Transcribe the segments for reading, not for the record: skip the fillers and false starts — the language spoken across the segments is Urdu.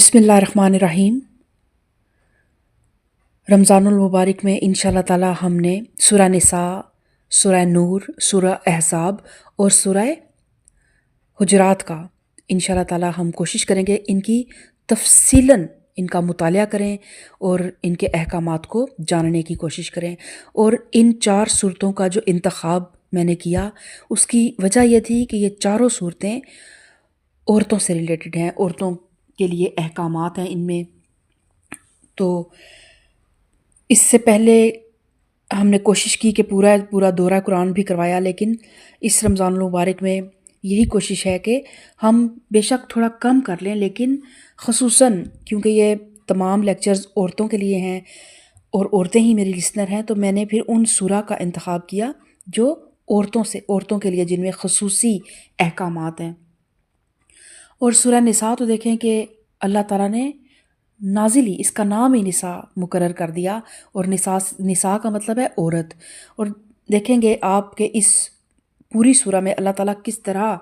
بسم اللہ الرحمن الرحیم۔ رمضان المبارک میں انشاءاللہ تعالی ہم نے سورہ نساء، سورہ نور، سورہ احزاب اور سورہ حجرات کا انشاءاللہ تعالی ہم کوشش کریں گے ان کی تفصیلاً ان کا مطالعہ کریں اور ان کے احکامات کو جاننے کی کوشش کریں۔ اور ان 4 صورتوں کا جو انتخاب میں نے کیا اس کی وجہ یہ تھی کہ یہ چاروں صورتیں عورتوں سے ریلیٹڈ ہیں، عورتوں کے لیے احکامات ہیں ان میں۔ تو اس سے پہلے ہم نے کوشش کی کہ پورا دورہ قرآن بھی کروایا، لیکن اس رمضان المبارک میں یہی کوشش ہے کہ ہم بے شک تھوڑا کم کر لیں، لیکن خصوصاً کیونکہ یہ تمام لیکچرز عورتوں کے لیے ہیں اور عورتیں ہی میری لسنر ہیں، تو میں نے پھر ان سورہ کا انتخاب کیا جو عورتوں کے لیے جن میں خصوصی احکامات ہیں۔ اور سورہ نساء تو دیکھیں کہ اللہ تعالیٰ نے نازل ہی اس کا نام ہی نساء مقرر کر دیا، اور نساء کا مطلب ہے عورت۔ اور دیکھیں گے آپ کہ اس پوری سورہ میں اللہ تعالیٰ کس طرح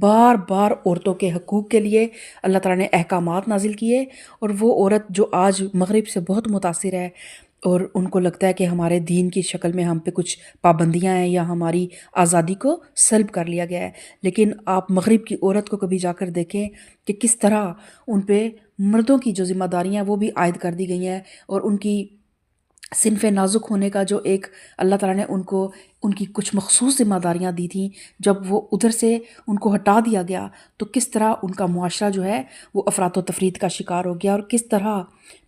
بار بار عورتوں کے حقوق کے لیے اللہ تعالیٰ نے احکامات نازل کیے، اور وہ عورت جو آج مغرب سے بہت متاثر ہے اور ان کو لگتا ہے کہ ہمارے دین کی شکل میں ہم پہ کچھ پابندیاں ہیں یا ہماری آزادی کو سلب کر لیا گیا ہے، لیکن آپ مغرب کی عورت کو کبھی جا کر دیکھیں کہ کس طرح ان پہ مردوں کی جو ذمہ داریاں وہ بھی عائد کر دی گئی ہیں، اور ان کی صنف نازک ہونے کا جو ایک اللہ تعالیٰ نے ان کی کچھ مخصوص ذمہ داریاں دی تھیں، جب وہ ادھر سے ان کو ہٹا دیا گیا تو کس طرح ان کا معاشرہ جو ہے وہ افراط و تفرید کا شکار ہو گیا، اور کس طرح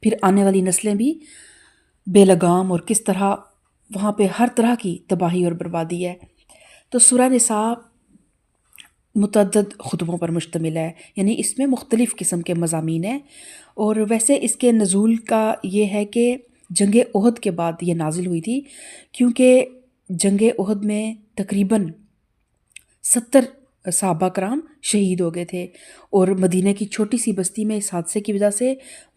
پھر آنے والی نسلیں بھی بے لگام، اور کس طرح وہاں پہ ہر طرح کی تباہی اور بربادی ہے۔ تو سورہ نساء متعدد خطبوں پر مشتمل ہے، یعنی اس میں مختلف قسم کے مضامین ہیں، اور ویسے اس کے نزول کا یہ ہے کہ جنگ احد کے بعد یہ نازل ہوئی تھی، کیونکہ جنگ احد میں تقریباً 70 صحابہ کرام شہید ہو گئے تھے، اور مدینہ کی چھوٹی سی بستی میں اس حادثے کی وجہ سے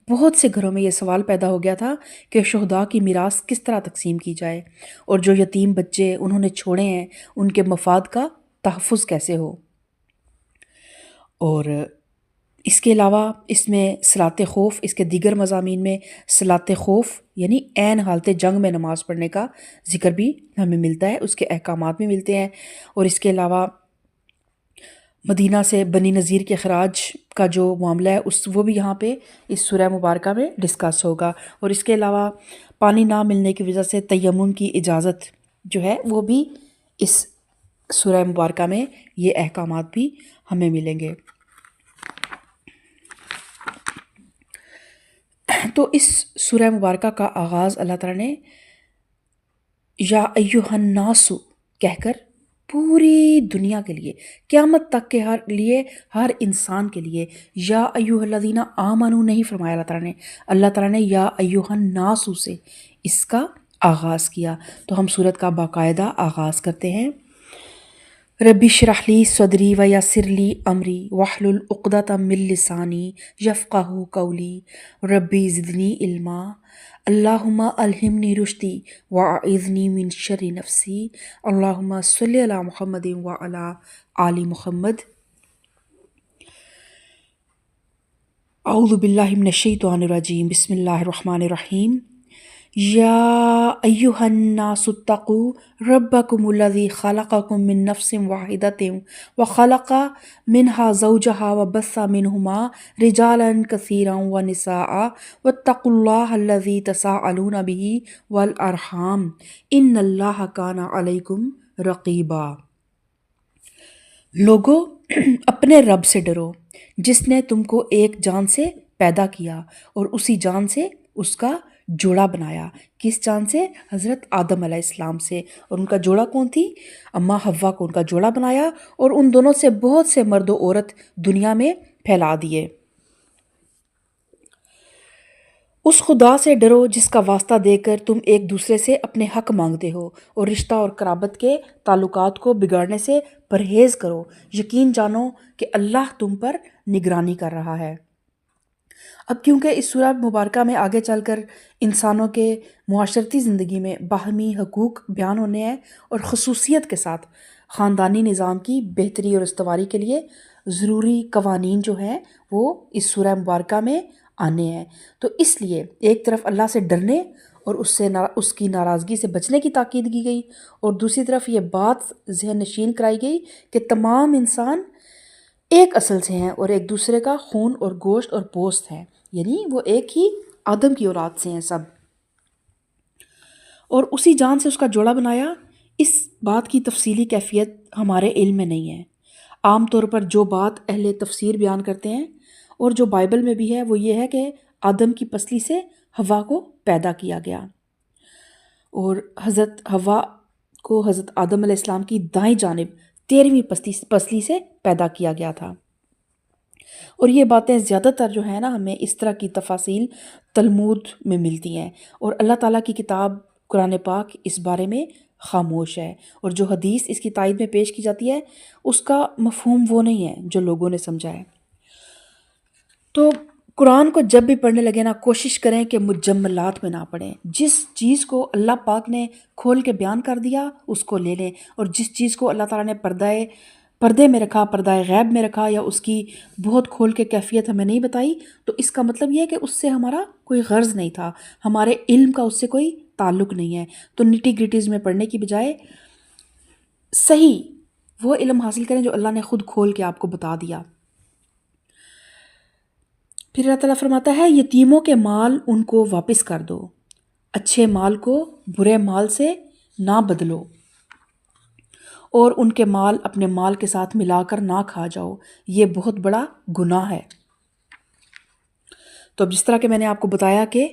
بہت سے گھروں میں یہ سوال پیدا ہو گیا تھا کہ شہداء کی میراث کس طرح تقسیم کی جائے، اور جو یتیم بچے انہوں نے چھوڑے ہیں ان کے مفاد کا تحفظ کیسے ہو۔ اور اس کے علاوہ اس میں صلاۃ خوف، اس کے دیگر مضامین میں صلاۃ خوف یعنی عین حالت جنگ میں نماز پڑھنے کا ذکر بھی ہمیں ملتا ہے، اس کے احکامات بھی ملتے ہیں۔ اور اس کے علاوہ مدینہ سے بنی نذیر کے خراج کا جو معاملہ ہے وہ بھی یہاں پہ اس سورہ مبارکہ میں ڈسکس ہوگا، اور اس کے علاوہ پانی نہ ملنے کی وجہ سے تیمم کی اجازت جو ہے وہ بھی اس سورہ مبارکہ میں یہ احکامات بھی ہمیں ملیں گے۔ تو اس سورہ مبارکہ کا آغاز اللہ تعالیٰ نے یا ایھا الناس کہہ کر پوری دنیا کے لیے، قیامت تک کے ہر انسان کے لیے یا ایھا الذین آمنوا نہیں فرمایا اللہ تعالیٰ نے یا ایھا الناس سے اس کا آغاز کیا۔ تو ہم سورت کا باقاعدہ آغاز کرتے ہیں۔ رب اشرح لی صدری ویسر لی امری واحلل عقدۃ من لسانی یفقہوا قولی ربی زدنی علما اللہم الہمنی رشدی واعذنی من شر نفسی اللہم صلی علی محمد وعلی آل محمد۔ اعوذ باللہ من الشیطان الرجیم، بسم اللہ الرحمن الرحیم۔ یا ایھا الناس اتقوا ربکم الذی خلقکم من نفس واحدۃ وخلق منها زوجها وبث منہما رجالا کثیرا ونساء واتقوا اللہ الذی تساءلون به والارحام ان اللہ کان علیکم رقیبا۔ لوگو اپنے رب سے ڈرو جس نے تم کو ایک جان سے پیدا کیا اور اسی جان سے اس کا جوڑا بنایا۔ کس جان سے؟ حضرت آدم علیہ السلام سے، اور ان کا جوڑا کون تھی؟ اماں حوا کو ان کا جوڑا بنایا، اور ان دونوں سے بہت سے مرد و عورت دنیا میں پھیلا دیے۔ اس خدا سے ڈرو جس کا واسطہ دے کر تم ایک دوسرے سے اپنے حق مانگتے ہو، اور رشتہ اور قرابت کے تعلقات کو بگاڑنے سے پرہیز کرو۔ یقین جانو کہ اللہ تم پر نگرانی کر رہا ہے۔ اب کیونکہ اس سورہ مبارکہ میں آگے چل کر انسانوں کے معاشرتی زندگی میں باہمی حقوق بیان ہونے ہیں، اور خصوصیت کے ساتھ خاندانی نظام کی بہتری اور استواری کے لیے ضروری قوانین جو ہیں وہ اس سورہ مبارکہ میں آنے ہیں۔ تو اس لیے ایک طرف اللہ سے ڈرنے اور اس کی ناراضگی سے بچنے کی تاکید کی گئی، اور دوسری طرف یہ بات ذہن نشین کرائی گئی کہ تمام انسان ایک اصل سے ہیں اور ایک دوسرے کا خون اور گوشت اور پوست ہے، یعنی وہ ایک ہی آدم کی اولاد سے ہیں سب، اور اسی جان سے اس کا جوڑا بنایا۔ اس بات کی تفصیلی کیفیت ہمارے علم میں نہیں ہے۔ عام طور پر جو بات اہل تفسیر بیان کرتے ہیں اور جو بائبل میں بھی ہے وہ یہ ہے کہ آدم کی پسلی سے حوا کو پیدا کیا گیا، اور حضرت حوا کو حضرت آدم علیہ السلام کی دائیں جانب 13ویں پسلی سے پیدا کیا گیا تھا۔ اور یہ باتیں زیادہ تر جو ہیں نا ہمیں اس طرح کی تفاصیل تلمود میں ملتی ہیں، اور اللہ تعالیٰ کی کتاب قرآن پاک اس بارے میں خاموش ہے، اور جو حدیث اس کی تائید میں پیش کی جاتی ہے اس کا مفہوم وہ نہیں ہے جو لوگوں نے سمجھا ہے۔ تو قرآن کو جب بھی پڑھنے لگے نا کوشش کریں کہ مجملات میں نہ پڑھیں، جس چیز کو اللہ پاک نے کھول کے بیان کر دیا اس کو لے لیں، اور جس چیز کو اللہ تعالیٰ نے پردے میں رکھا، پردہ غیب میں رکھا، یا اس کی بہت کھول کے کیفیت ہمیں نہیں بتائی، تو اس کا مطلب یہ ہے کہ اس سے ہمارا کوئی غرض نہیں تھا، ہمارے علم کا اس سے کوئی تعلق نہیں ہے۔ تو نٹی گریٹیز میں پڑھنے کی بجائے صحیح وہ علم حاصل کریں جو اللہ نے خود کھول کے آپ کو بتا دیا۔ پھر اللہ تعالیٰ فرماتا ہے یتیموں کے مال ان کو واپس کر دو، اچھے مال کو برے مال سے نہ بدلو، اور ان کے مال اپنے مال کے ساتھ ملا کر نہ کھا جاؤ، یہ بہت بڑا گناہ ہے۔ تو اب جس طرح کہ میں نے آپ کو بتایا کہ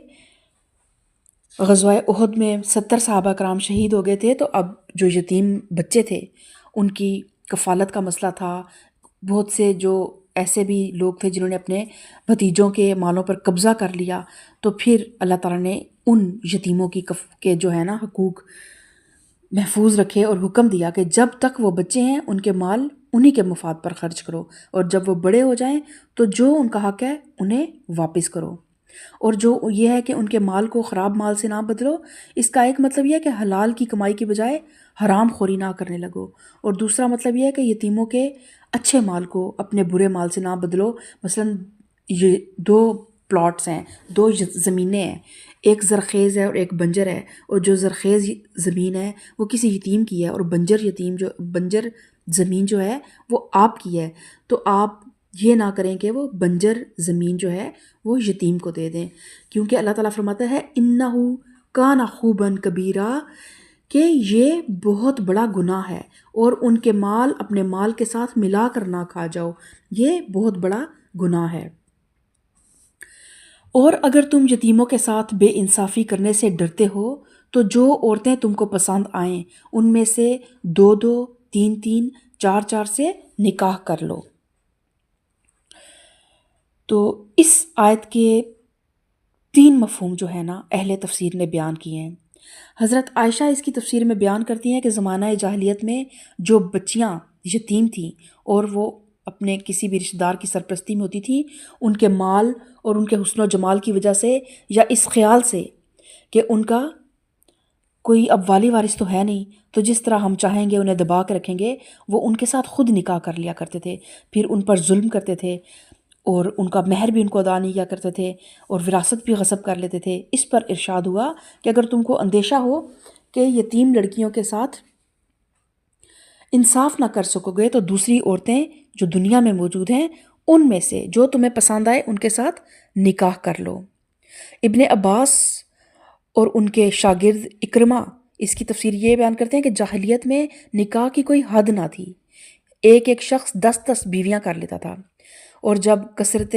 غزوہ احد میں 70 صحابہ کرام شہید ہو گئے تھے، تو اب جو یتیم بچے تھے ان کی کفالت کا مسئلہ تھا۔ بہت سے جو ایسے بھی لوگ تھے جنہوں نے اپنے بھتیجوں کے مالوں پر قبضہ کر لیا، تو پھر اللہ تعالیٰ نے ان یتیموں کے جو ہے نا حقوق محفوظ رکھے اور حکم دیا کہ جب تک وہ بچے ہیں ان کے مال انہی کے مفاد پر خرچ کرو، اور جب وہ بڑے ہو جائیں تو جو ان کا حق ہے انہیں واپس کرو، اور جو یہ ہے کہ ان کے مال کو خراب مال سے نہ بدلو، اس کا ایک مطلب یہ ہے کہ حلال کی کمائی کی بجائے حرام خوری نہ کرنے لگو، اور دوسرا مطلب یہ ہے کہ یتیموں کے اچھے مال کو اپنے برے مال سے نہ بدلو۔ مثلا یہ 2 پلاٹس ہیں، 2 زمینیں ہیں، ایک زرخیز ہے اور ایک بنجر ہے، اور جو زرخیز زمین ہے وہ کسی یتیم کی ہے، اور بنجر زمین جو ہے وہ آپ کی ہے، تو آپ یہ نہ کریں کہ وہ بنجر زمین جو ہے وہ یتیم کو دے دیں، کیونکہ اللہ تعالیٰ فرماتا ہے اِنَّهُ كَانَ خُوبًا كَبِيرًا، کہ یہ بہت بڑا گناہ ہے، اور ان کے مال اپنے مال کے ساتھ ملا کر نہ کھا جاؤ، یہ بہت بڑا گناہ ہے۔ اور اگر تم یتیموں کے ساتھ بے انصافی کرنے سے ڈرتے ہو تو جو عورتیں تم کو پسند آئیں ان میں سے 2 3 4 سے نکاح کر لو۔ تو اس آیت کے 3 مفہوم جو ہے نا اہل تفسیر نے بیان کیے ہیں۔ حضرت عائشہ اس کی تفسیر میں بیان کرتی ہیں کہ زمانہ جاہلیت میں جو بچیاں یتیم تھیں اور وہ اپنے کسی بھی رشتہ دار کی سرپرستی میں ہوتی تھیں، ان کے مال اور ان کے حسن و جمال کی وجہ سے، یا اس خیال سے کہ ان کا کوئی اب والی وارث تو ہے نہیں، تو جس طرح ہم چاہیں گے انہیں دبا کے رکھیں گے، وہ ان کے ساتھ خود نکاح کر لیا کرتے تھے، پھر ان پر ظلم کرتے تھے، اور ان کا مہر بھی ان کو ادا نہیں کیا کرتے تھے، اور وراثت بھی غصب کر لیتے تھے۔ اس پر ارشاد ہوا کہ اگر تم کو اندیشہ ہو کہ یتیم لڑکیوں کے ساتھ انصاف نہ کر سکو گے تو دوسری عورتیں جو دنیا میں موجود ہیں ان میں سے جو تمہیں پسند آئے ان کے ساتھ نکاح کر لو۔ ابن عباس اور ان کے شاگرد اکرمہ اس کی تفسیر یہ بیان کرتے ہیں کہ جاہلیت میں نکاح کی کوئی حد نہ تھی، ایک شخص 10 بیویاں کر لیتا تھا، اور جب کثرت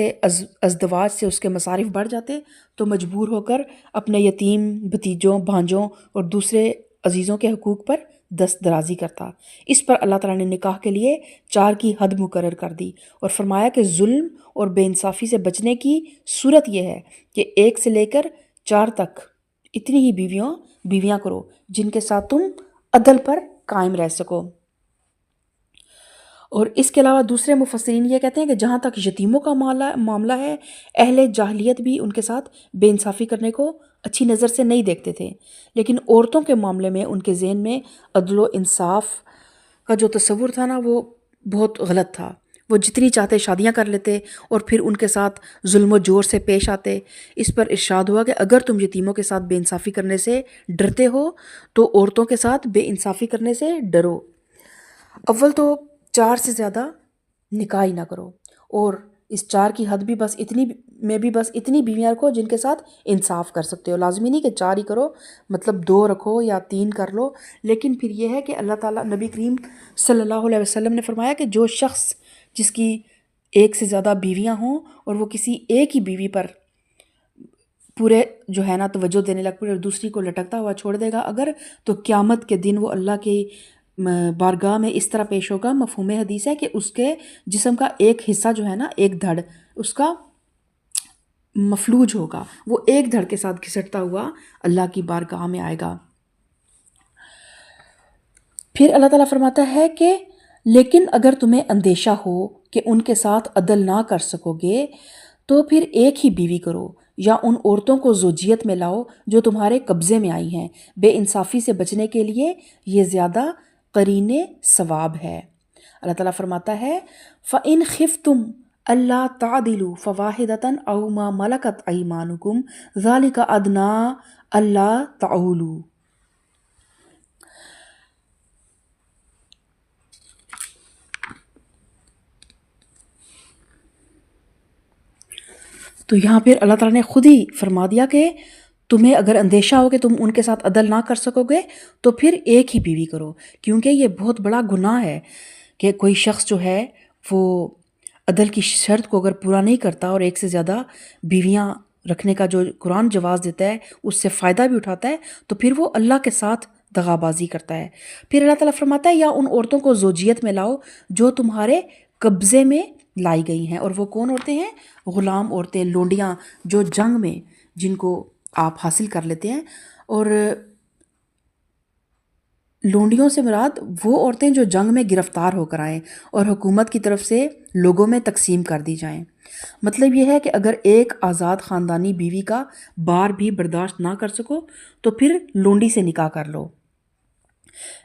ازدواج سے اس کے مصارف بڑھ جاتے تو مجبور ہو کر اپنے یتیم بھتیجوں، بھانجوں اور دوسرے عزیزوں کے حقوق پر دست درازی کرتا۔ اس پر اللہ تعالیٰ نے نکاح کے لیے 4 کی حد مقرر کر دی، اور فرمایا کہ ظلم اور بے انصافی سے بچنے کی صورت یہ ہے کہ 1 سے لے کر 4 تک اتنی ہی بیویاں کرو جن کے ساتھ تم عدل پر قائم رہ سکو۔ اور اس کے علاوہ دوسرے مفسرین یہ کہتے ہیں کہ جہاں تک یتیموں کا معاملہ ہے، اہل جاہلیت بھی ان کے ساتھ بے انصافی کرنے کو اچھی نظر سے نہیں دیکھتے تھے، لیکن عورتوں کے معاملے میں ان کے ذہن میں عدل و انصاف کا جو تصور تھا نا وہ بہت غلط تھا۔ وہ جتنی چاہتے شادیاں کر لیتے اور پھر ان کے ساتھ ظلم و جور سے پیش آتے۔ اس پر ارشاد ہوا کہ اگر تم یتیموں کے ساتھ بے انصافی کرنے سے ڈرتے ہو تو عورتوں کے ساتھ بے انصافی کرنے سے ڈرو۔ اول تو 4 سے زیادہ نکاح ہی نہ کرو، اور اس 4 کی حد بھی بس اتنی بیویاں رکھو جن کے ساتھ انصاف کر سکتے ہو۔ لازمی نہیں کہ 4 ہی کرو، مطلب 2 رکھو یا 3 کر لو، لیکن پھر یہ ہے کہ اللہ تعالیٰ، نبی کریم صلی اللہ علیہ وسلم نے فرمایا کہ جو شخص جس کی 1 سے زیادہ بیویاں ہوں اور وہ کسی ایک ہی بیوی پر پورے جو ہے نا توجہ دینے لگ پڑے اور دوسری کو لٹکتا ہوا چھوڑ دے گا اگر، تو قیامت کے دن وہ اللہ کی بارگاہ میں اس طرح پیش ہوگا۔ مفہوم حدیث ہے کہ اس کے جسم کا ایک حصہ جو ہے نا، ایک دھڑ اس کا مفلوج ہوگا، وہ ایک دھڑ کے ساتھ گھسٹتا ہوا اللہ کی بارگاہ میں آئے گا۔ پھر اللہ تعالیٰ فرماتا ہے کہ لیکن اگر تمہیں اندیشہ ہو کہ ان کے ساتھ عدل نہ کر سکو گے تو پھر ایک ہی بیوی کرو، یا ان عورتوں کو زوجیت میں لاؤ جو تمہارے قبضے میں آئی ہیں۔ بے انصافی سے بچنے کے لیے یہ زیادہ قرین ثواب ہے۔ اللہ تعالیٰ فرماتا ہے فَإِنْ خِفْتُمْ أَلَّا تَعْدِلُوا فَوَاحِدَةً أَوْ مَا مَلَكَتْ أَيْمَانُكُمْ ذَلِكَ أَدْنَىٰ أَلَّا تَعُولُوا۔ تو یہاں پھر اللہ تعالیٰ نے خود ہی فرما دیا کہ تمہیں اگر اندیشہ ہو کہ تم ان کے ساتھ عدل نہ کر سکو گے تو پھر ایک ہی بیوی کرو، کیونکہ یہ بہت بڑا گناہ ہے کہ کوئی شخص جو ہے وہ عدل کی شرط کو اگر پورا نہیں کرتا اور 1 سے زیادہ بیویاں رکھنے کا جو قرآن جواز دیتا ہے اس سے فائدہ بھی اٹھاتا ہے، تو پھر وہ اللہ کے ساتھ دغا بازی کرتا ہے۔ پھر اللہ تعالیٰ فرماتا ہے یا ان عورتوں کو زوجیت میں لاؤ جو تمہارے قبضے میں لائی گئی ہیں، اور وہ کون عورتیں ہیں؟ غلام عورتیں، لونڈیاں جو جنگ میں جن کو آپ حاصل کر لیتے ہیں، اور لونڈیوں سے مراد وہ عورتیں جو جنگ میں گرفتار ہو کر آئیں اور حکومت کی طرف سے لوگوں میں تقسیم کر دی جائیں۔ مطلب یہ ہے کہ اگر ایک آزاد خاندانی بیوی کا بار بھی برداشت نہ کر سکو تو پھر لونڈی سے نکاح کر لو،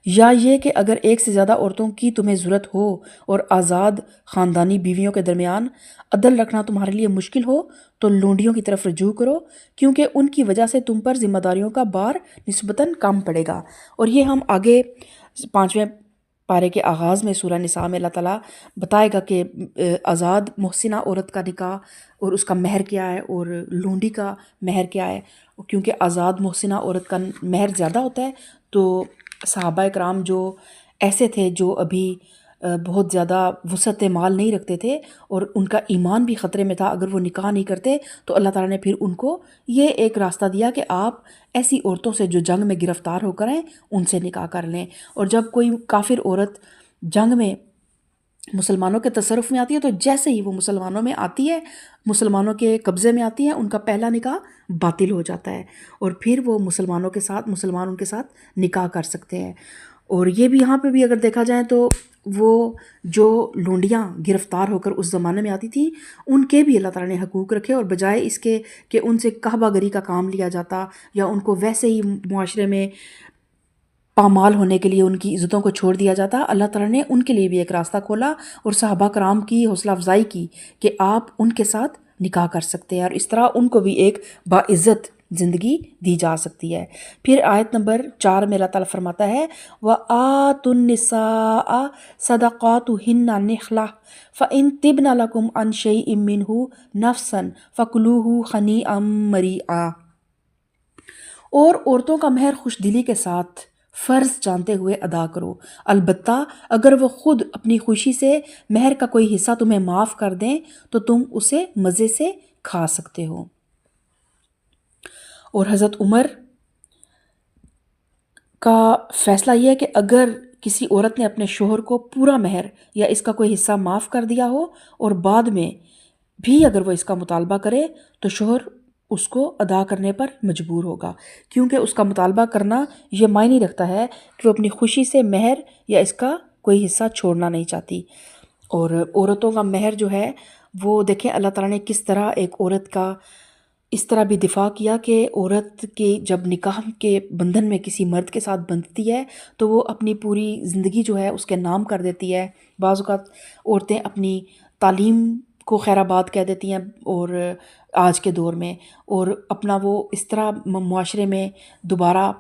یا یہ کہ اگر 1 سے زیادہ عورتوں کی تمہیں ضرورت ہو اور آزاد خاندانی بیویوں کے درمیان عدل رکھنا تمہارے لیے مشکل ہو تو لونڈیوں کی طرف رجوع کرو، کیونکہ ان کی وجہ سے تم پر ذمہ داریوں کا بار نسبتاً کم پڑے گا۔ اور یہ ہم آگے 5ویں پارے کے آغاز میں سورہ نساء میں اللہ تعالیٰ بتائے گا کہ آزاد محسنہ عورت کا نکاح اور اس کا مہر کیا ہے اور لونڈی کا مہر کیا ہے، کیونکہ آزاد محسنہ عورت کا مہر زیادہ ہوتا ہے۔ تو صحابہ کرام جو ایسے تھے جو ابھی بہت زیادہ وسعت مال نہیں رکھتے تھے اور ان کا ایمان بھی خطرے میں تھا، اگر وہ نکاح نہیں کرتے تو اللہ تعالیٰ نے پھر ان کو یہ ایک راستہ دیا کہ آپ ایسی عورتوں سے جو جنگ میں گرفتار ہو کر ہیں ان سے نکاح کر لیں۔ اور جب کوئی کافر عورت جنگ میں مسلمانوں کے تصرف میں آتی ہے تو جیسے ہی وہ مسلمانوں میں آتی ہے، مسلمانوں کے قبضے میں آتی ہے، ان کا پہلا نکاح باطل ہو جاتا ہے اور پھر وہ مسلمان ان کے ساتھ نکاح کر سکتے ہیں۔ اور یہ بھی یہاں پہ بھی اگر دیکھا جائے تو وہ جو لونڈیاں گرفتار ہو کر اس زمانے میں آتی تھی ان کے بھی اللہ تعالیٰ نے حقوق رکھے، اور بجائے اس کے کہ ان سے کعبہ گری کا کام لیا جاتا یا ان کو ویسے ہی معاشرے میں پامال ہونے کے لیے ان کی عزتوں کو چھوڑ دیا جاتا، اللہ تعالیٰ نے ان کے لیے بھی ایک راستہ کھولا اور صحابہ کرام کی حوصلہ افزائی کی کہ آپ ان کے ساتھ نکاح کر سکتے ہیں، اور اس طرح ان کو بھی ایک باعزت زندگی دی جا سکتی ہے۔ پھر آیت نمبر 4 میں اللہ تعالیٰ فرماتا ہے وَآتُوا النِّسَاءَ صَدَقَاتُهُنَّ نِحْلَةً فَإِن طِبْنَ لَكُمْ عَن شَيْءٍ مِّنْهُ نَفْسًا فَكُلُوهُ ہَنِیئًا مَرِیئًا۔ اور عورتوں کا مہر خوش دلی کے ساتھ فرض جانتے ہوئے ادا کرو، البتہ اگر وہ خود اپنی خوشی سے مہر کا کوئی حصہ تمہیں معاف کر دیں تو تم اسے مزے سے کھا سکتے ہو۔ اور حضرت عمر کا فیصلہ یہ ہے کہ اگر کسی عورت نے اپنے شوہر کو پورا مہر یا اس کا کوئی حصہ معاف کر دیا ہو اور بعد میں بھی اگر وہ اس کا مطالبہ کرے تو شوہر اس کو ادا کرنے پر مجبور ہوگا، کیونکہ اس کا مطالبہ کرنا یہ معنی رکھتا ہے کہ وہ اپنی خوشی سے مہر یا اس کا کوئی حصہ چھوڑنا نہیں چاہتی۔ اور عورتوں کا مہر جو ہے وہ دیکھیں اللہ تعالیٰ نے کس طرح ایک عورت کا اس طرح بھی دفاع کیا کہ عورت کے جب نکاح کے بندھن میں کسی مرد کے ساتھ بندھتی ہے تو وہ اپنی پوری زندگی جو ہے اس کے نام کر دیتی ہے۔ بعض اوقات عورتیں اپنی تعلیم کو خیر آباد کہہ دیتی ہیں اور آج کے دور میں، اور اپنا وہ اس طرح معاشرے میں دوبارہ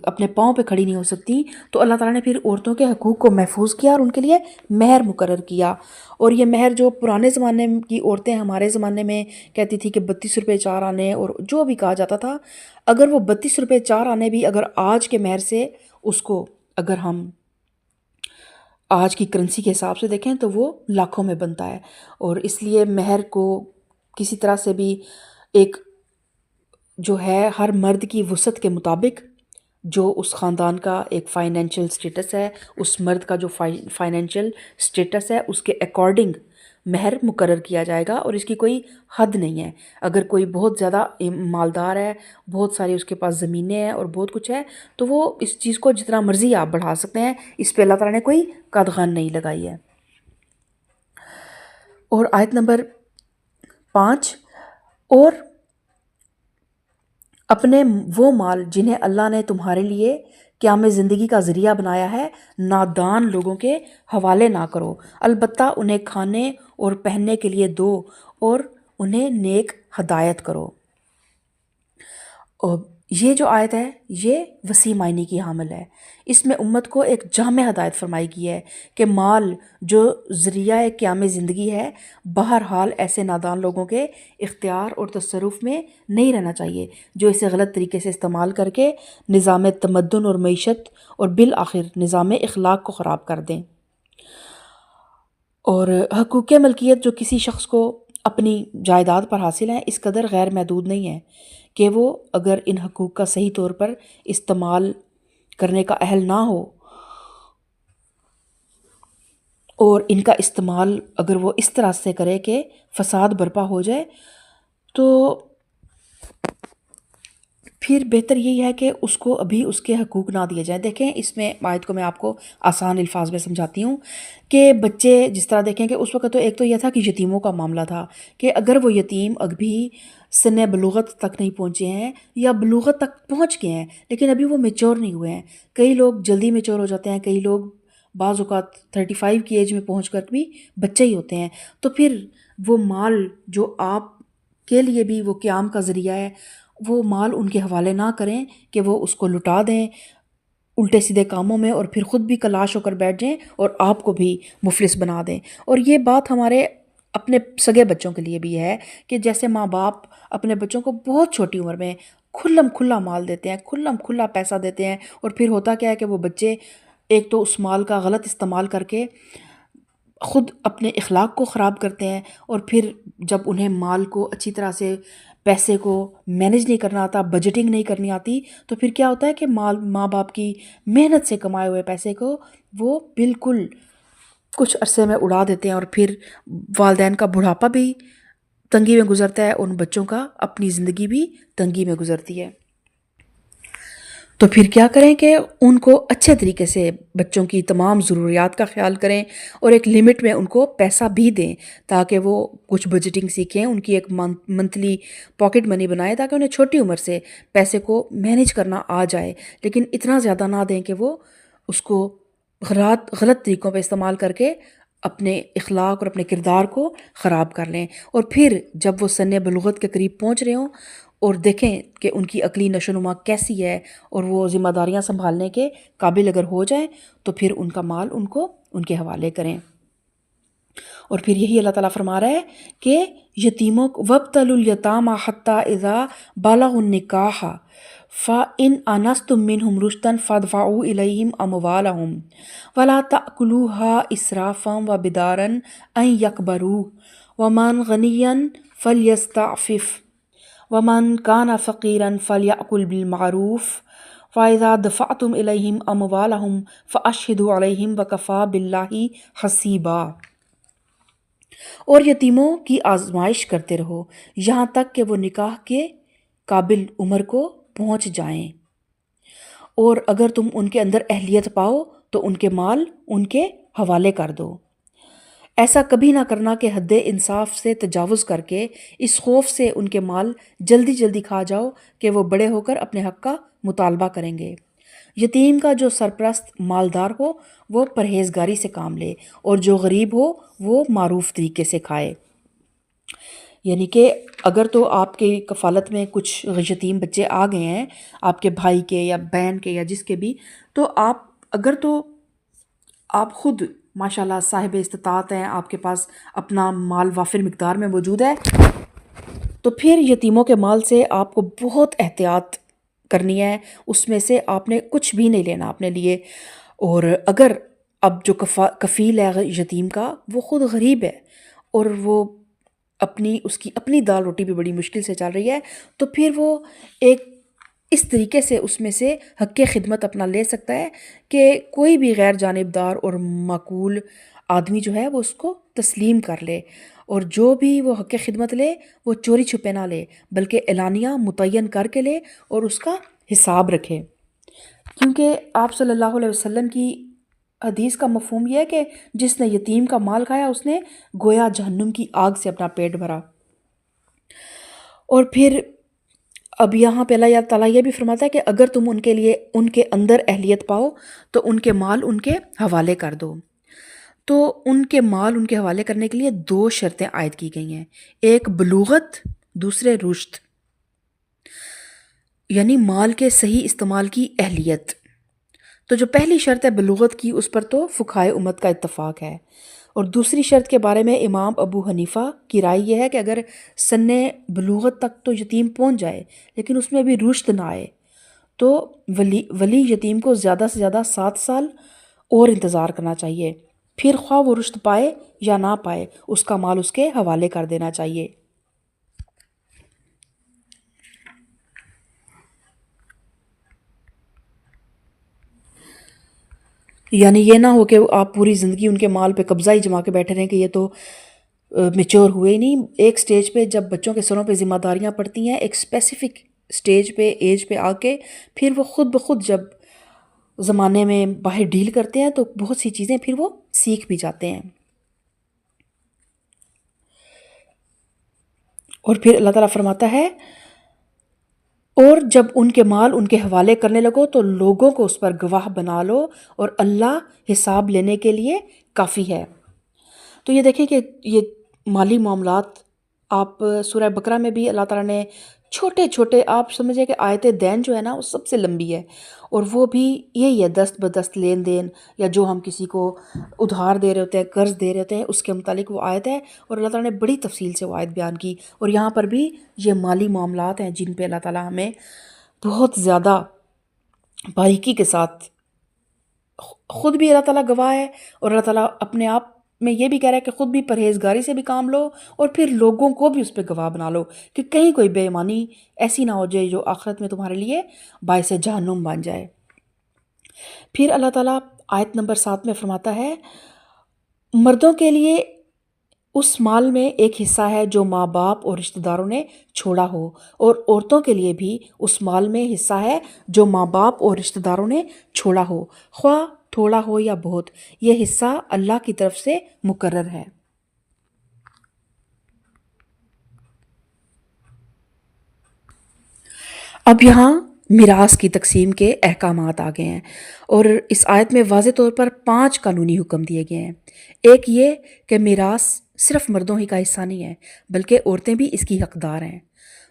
اپنے پاؤں پہ کھڑی نہیں ہو سکتی۔ تو اللہ تعالیٰ نے پھر عورتوں کے حقوق کو محفوظ کیا اور ان کے لیے مہر مقرر کیا۔ اور یہ مہر جو پرانے زمانے کی عورتیں ہمارے زمانے میں کہتی تھی کہ 32 روپے 4 آنے اور جو بھی کہا جاتا تھا، اگر وہ 32 روپے 4 آنے بھی اگر آج کے مہر سے اس کو اگر ہم آج کی کرنسی کے حساب سے دیکھیں تو وہ لاکھوں میں بنتا ہے۔ اور اس لیے مہر کو کسی طرح سے بھی ایک جو ہے ہر مرد کی وسعت کے مطابق جو اس خاندان کا ایک فائنینشیل سٹیٹس ہے، اس مرد کا جو فائنینشیل سٹیٹس ہے اس کے اکارڈنگ مہر مقرر کیا جائے گا، اور اس کی کوئی حد نہیں ہے۔ اگر کوئی بہت زیادہ مالدار ہے، بہت ساری اس کے پاس زمینیں ہیں اور بہت کچھ ہے، تو وہ اس چیز کو جتنا مرضی آپ بڑھا سکتے ہیں، اس پہ اللہ تعالیٰ نے کوئی قدغن نہیں لگائی ہے۔ اور آیت نمبر 5، اور اپنے وہ مال جنہیں اللہ نے تمہارے لیے قیام زندگی کا ذریعہ بنایا ہے نادان لوگوں کے حوالے نہ کرو، البتہ انہیں کھانے اور پہننے کے لیے دو اور انہیں نیک ہدایت کرو۔ اور یہ جو آیت ہے یہ وسیع معنی کی حامل ہے۔ اس میں امت کو ایک جامع ہدایت فرمائی گئی ہے کہ مال جو ذریعہ قیام زندگی ہے بہرحال ایسے نادان لوگوں کے اختیار اور تصرف میں نہیں رہنا چاہیے جو اسے غلط طریقے سے استعمال کر کے نظام تمدن اور معیشت اور بالآخر نظام اخلاق کو خراب کر دیں۔ اور حقوق ملکیت جو کسی شخص کو اپنی جائیداد پر حاصل ہیں اس قدر غیر محدود نہیں ہے کہ وہ اگر ان حقوق کا صحیح طور پر استعمال کرنے کا اہل نہ ہو اور ان کا استعمال اگر وہ اس طرح سے کرے کہ فساد برپا ہو جائے، تو پھر بہتر یہی ہے کہ اس کو ابھی اس کے حقوق نہ دیے جائیں۔ دیکھیں اس میں آیت کو میں آپ کو آسان الفاظ میں سمجھاتی ہوں کہ بچے جس طرح دیکھیں کہ اس وقت تو ایک تو یہ تھا کہ یتیموں کا معاملہ تھا کہ اگر وہ یتیم ابھی سن بلوغت تک نہیں پہنچے ہیں یا بلوغت تک پہنچ گئے ہیں لیکن ابھی وہ میچور نہیں ہوئے ہیں، کئی لوگ جلدی میچور ہو جاتے ہیں، کئی لوگ بعض اوقات 35 کی ایج میں پہنچ کر بھی بچے ہی ہوتے ہیں، تو پھر وہ مال جو آپ کے لیے بھی وہ قیام کا ذریعہ ہے وہ مال ان کے حوالے نہ کریں کہ وہ اس کو لٹا دیں الٹے سیدھے کاموں میں اور پھر خود بھی کلاش ہو کر بیٹھ جائیں اور آپ کو بھی مفلس بنا دیں۔ اور یہ بات ہمارے اپنے سگے بچوں کے لیے بھی ہے کہ جیسے ماں باپ اپنے بچوں کو بہت چھوٹی عمر میں کھلم کھلا مال دیتے ہیں، کھلم کھلا پیسہ دیتے ہیں، اور پھر ہوتا کیا ہے کہ وہ بچے ایک تو اس مال کا غلط استعمال کر کے خود اپنے اخلاق کو خراب کرتے ہیں، اور پھر جب انہیں مال کو اچھی طرح سے پیسے کو مینیج نہیں کرنا آتا، بجٹنگ نہیں کرنی آتی، تو پھر کیا ہوتا ہے کہ ماں باپ کی محنت سے کمائے ہوئے پیسے کو وہ بالکل کچھ عرصے میں اڑا دیتے ہیں، اور پھر والدین کا بڑھاپا بھی تنگی میں گزرتا ہے، ان بچوں کا اپنی زندگی بھی تنگی میں گزرتی ہے۔ تو پھر کیا کریں کہ ان کو اچھے طریقے سے بچوں کی تمام ضروریات کا خیال کریں اور ایک لمٹ میں ان کو پیسہ بھی دیں تاکہ وہ کچھ بجٹنگ سیکھیں، ان کی ایک منتھلی پاکٹ منی بنائیں تاکہ انہیں چھوٹی عمر سے پیسے کو مینیج کرنا آ جائے، لیکن اتنا زیادہ نہ دیں کہ وہ اس کو غلط طریقوں پہ استعمال کر کے اپنے اخلاق اور اپنے کردار کو خراب کر لیں۔ اور پھر جب وہ سن بلوغت کے قریب پہنچ رہے ہوں اور دیکھیں کہ ان کی عقلی نشو و نما کیسی ہے اور وہ ذمہ داریاں سنبھالنے کے قابل اگر ہو جائیں تو پھر ان کا مال ان کو ان کے حوالے کریں۔ اور پھر یہی اللہ تعالیٰ فرما رہا ہے کہ یتیموں وابتلوا الیتامی حتی اذا بالغوا النکاح فإن آنستم منهم رشدا فادفعوا إليهم أموالهم ولا تأكلوها إسرافا وبدارا أن يكبروا ومن غنيا فليستعفف ومن كان فقيرا فليأكل بالمعروف وإذا دفعتم إليهم أموالهم فأشهدوا عليهم وكفى بالله حسيبا۔ اور یتیموں کی آزمائش کرتے رہو یہاں تک کہ وہ نکاح کے قابل عمر کو پہنچ جائیں، اور اگر تم ان کے اندر اہلیت پاؤ تو ان کے مال ان کے حوالے کر دو۔ ایسا کبھی نہ کرنا کہ حد انصاف سے تجاوز کر کے اس خوف سے ان کے مال جلدی جلدی کھا جاؤ کہ وہ بڑے ہو کر اپنے حق کا مطالبہ کریں گے۔ یتیم کا جو سرپرست مالدار ہو وہ پرہیزگاری سے کام لے، اور جو غریب ہو وہ معروف طریقے سے کھائے۔ یعنی کہ اگر تو آپ کی کفالت میں کچھ یتیم بچے آ گئے ہیں، آپ کے بھائی کے یا بہن کے یا جس کے بھی، تو آپ خود ماشاءاللہ صاحب استطاعت ہیں، آپ کے پاس اپنا مال وافر مقدار میں موجود ہے، تو پھر یتیموں کے مال سے آپ کو بہت احتیاط کرنی ہے، اس میں سے آپ نے کچھ بھی نہیں لینا اپنے لیے۔ اور اگر اب جو کفیل ہے یتیم کا وہ خود غریب ہے اور وہ اس کی اپنی دال روٹی بھی بڑی مشکل سے چل رہی ہے، تو پھر وہ ایک اس طریقے سے اس میں سے حق خدمت اپنا لے سکتا ہے کہ کوئی بھی غیر جانبدار اور معقول آدمی جو ہے وہ اس کو تسلیم کر لے، اور جو بھی وہ حق خدمت لے وہ چوری چھپے نہ لے بلکہ اعلانیہ متعین کر کے لے اور اس کا حساب رکھے، کیونکہ آپ صلی اللہ علیہ وسلم کی حدیث کا مفہوم یہ ہے کہ جس نے یتیم کا مال کھایا اس نے گویا جہنم کی آگ سے اپنا پیٹ بھرا۔ اور پھر اب یہاں پہ اللہ تعالیٰ یہ بھی فرماتا ہے کہ اگر تم ان کے لیے ان کے اندر اہلیت پاؤ تو ان کے مال ان کے حوالے کر دو۔ تو ان کے مال ان کے حوالے کرنے کے لیے 2 شرطیں عائد کی گئی ہیں، ایک بلوغت، دوسرے رشد، یعنی مال کے صحیح استعمال کی اہلیت۔ تو جو پہلی شرط ہے بلوغت کی، اس پر تو فقہائے امت کا اتفاق ہے، اور دوسری شرط کے بارے میں امام ابو حنیفہ کی رائے یہ ہے کہ اگر سن بلوغت تک تو یتیم پہنچ جائے لیکن اس میں بھی رشد نہ آئے تو ولی یتیم کو زیادہ سے زیادہ 7 سال اور انتظار کرنا چاہیے، پھر خواہ وہ رشد پائے یا نہ پائے اس کا مال اس کے حوالے کر دینا چاہیے۔ یعنی یہ نہ ہو کہ آپ پوری زندگی ان کے مال پہ قبضہ ہی جما کے بیٹھے رہیں کہ یہ تو میچور ہوئے ہی نہیں۔ ایک سٹیج پہ جب بچوں کے سروں پہ ذمہ داریاں پڑتی ہیں، ایک اسپیسیفک سٹیج پہ ایج پہ آ کے پھر وہ خود بخود جب زمانے میں باہر ڈیل کرتے ہیں تو بہت سی چیزیں پھر وہ سیکھ بھی جاتے ہیں۔ اور پھر اللہ تعالیٰ فرماتا ہے اور جب ان کے مال ان کے حوالے کرنے لگو تو لوگوں کو اس پر گواہ بنا لو اور اللہ حساب لینے کے لیے کافی ہے۔ تو یہ دیکھیں کہ یہ مالی معاملات آپ سورہ بقرہ میں بھی اللہ تعالیٰ نے چھوٹے چھوٹے، آپ سمجھیں کہ آیت دین جو ہے نا وہ سب سے لمبی ہے، اور وہ بھی یہی ہے دست بدست لین دین، یا جو ہم کسی کو ادھار دے رہے ہوتے ہیں، قرض دے رہے ہوتے ہیں، اس کے متعلق وہ آیت ہے، اور اللہ تعالیٰ نے بڑی تفصیل سے وہ آیت بیان کی۔ اور یہاں پر بھی یہ مالی معاملات ہیں جن پہ اللہ تعالیٰ ہمیں بہت زیادہ باریکی کے ساتھ، خود بھی اللہ تعالیٰ گواہ ہے، اور اللہ تعالیٰ اپنے آپ میں یہ بھی کہہ رہا ہے کہ خود بھی پرہیزگاری سے بھی کام لو اور پھر لوگوں کو بھی اس پہ گواہ بنا لو کہ کہیں کوئی بے ایمانی ایسی نہ ہو جائے جو آخرت میں تمہارے لیے باعث جہنم بن جائے۔ پھر اللہ تعالیٰ آیت نمبر 7 میں فرماتا ہے مردوں کے لیے اس مال میں ایک حصہ ہے جو ماں باپ اور رشتہ داروں نے چھوڑا ہو، اور عورتوں کے لیے بھی اس مال میں حصہ ہے جو ماں باپ اور رشتہ داروں نے چھوڑا ہو، خواہ تھوڑا ہو یا بہت، یہ حصہ اللہ کی طرف سے مقرر ہے۔ اب یہاں میراث کی تقسیم کے احکامات آ گئے ہیں، اور اس آیت میں واضح طور پر 5 قانونی حکم دیے گئے ہیں۔ ایک یہ کہ میراث صرف مردوں ہی کا حصہ نہیں ہے بلکہ عورتیں بھی اس کی حقدار ہیں۔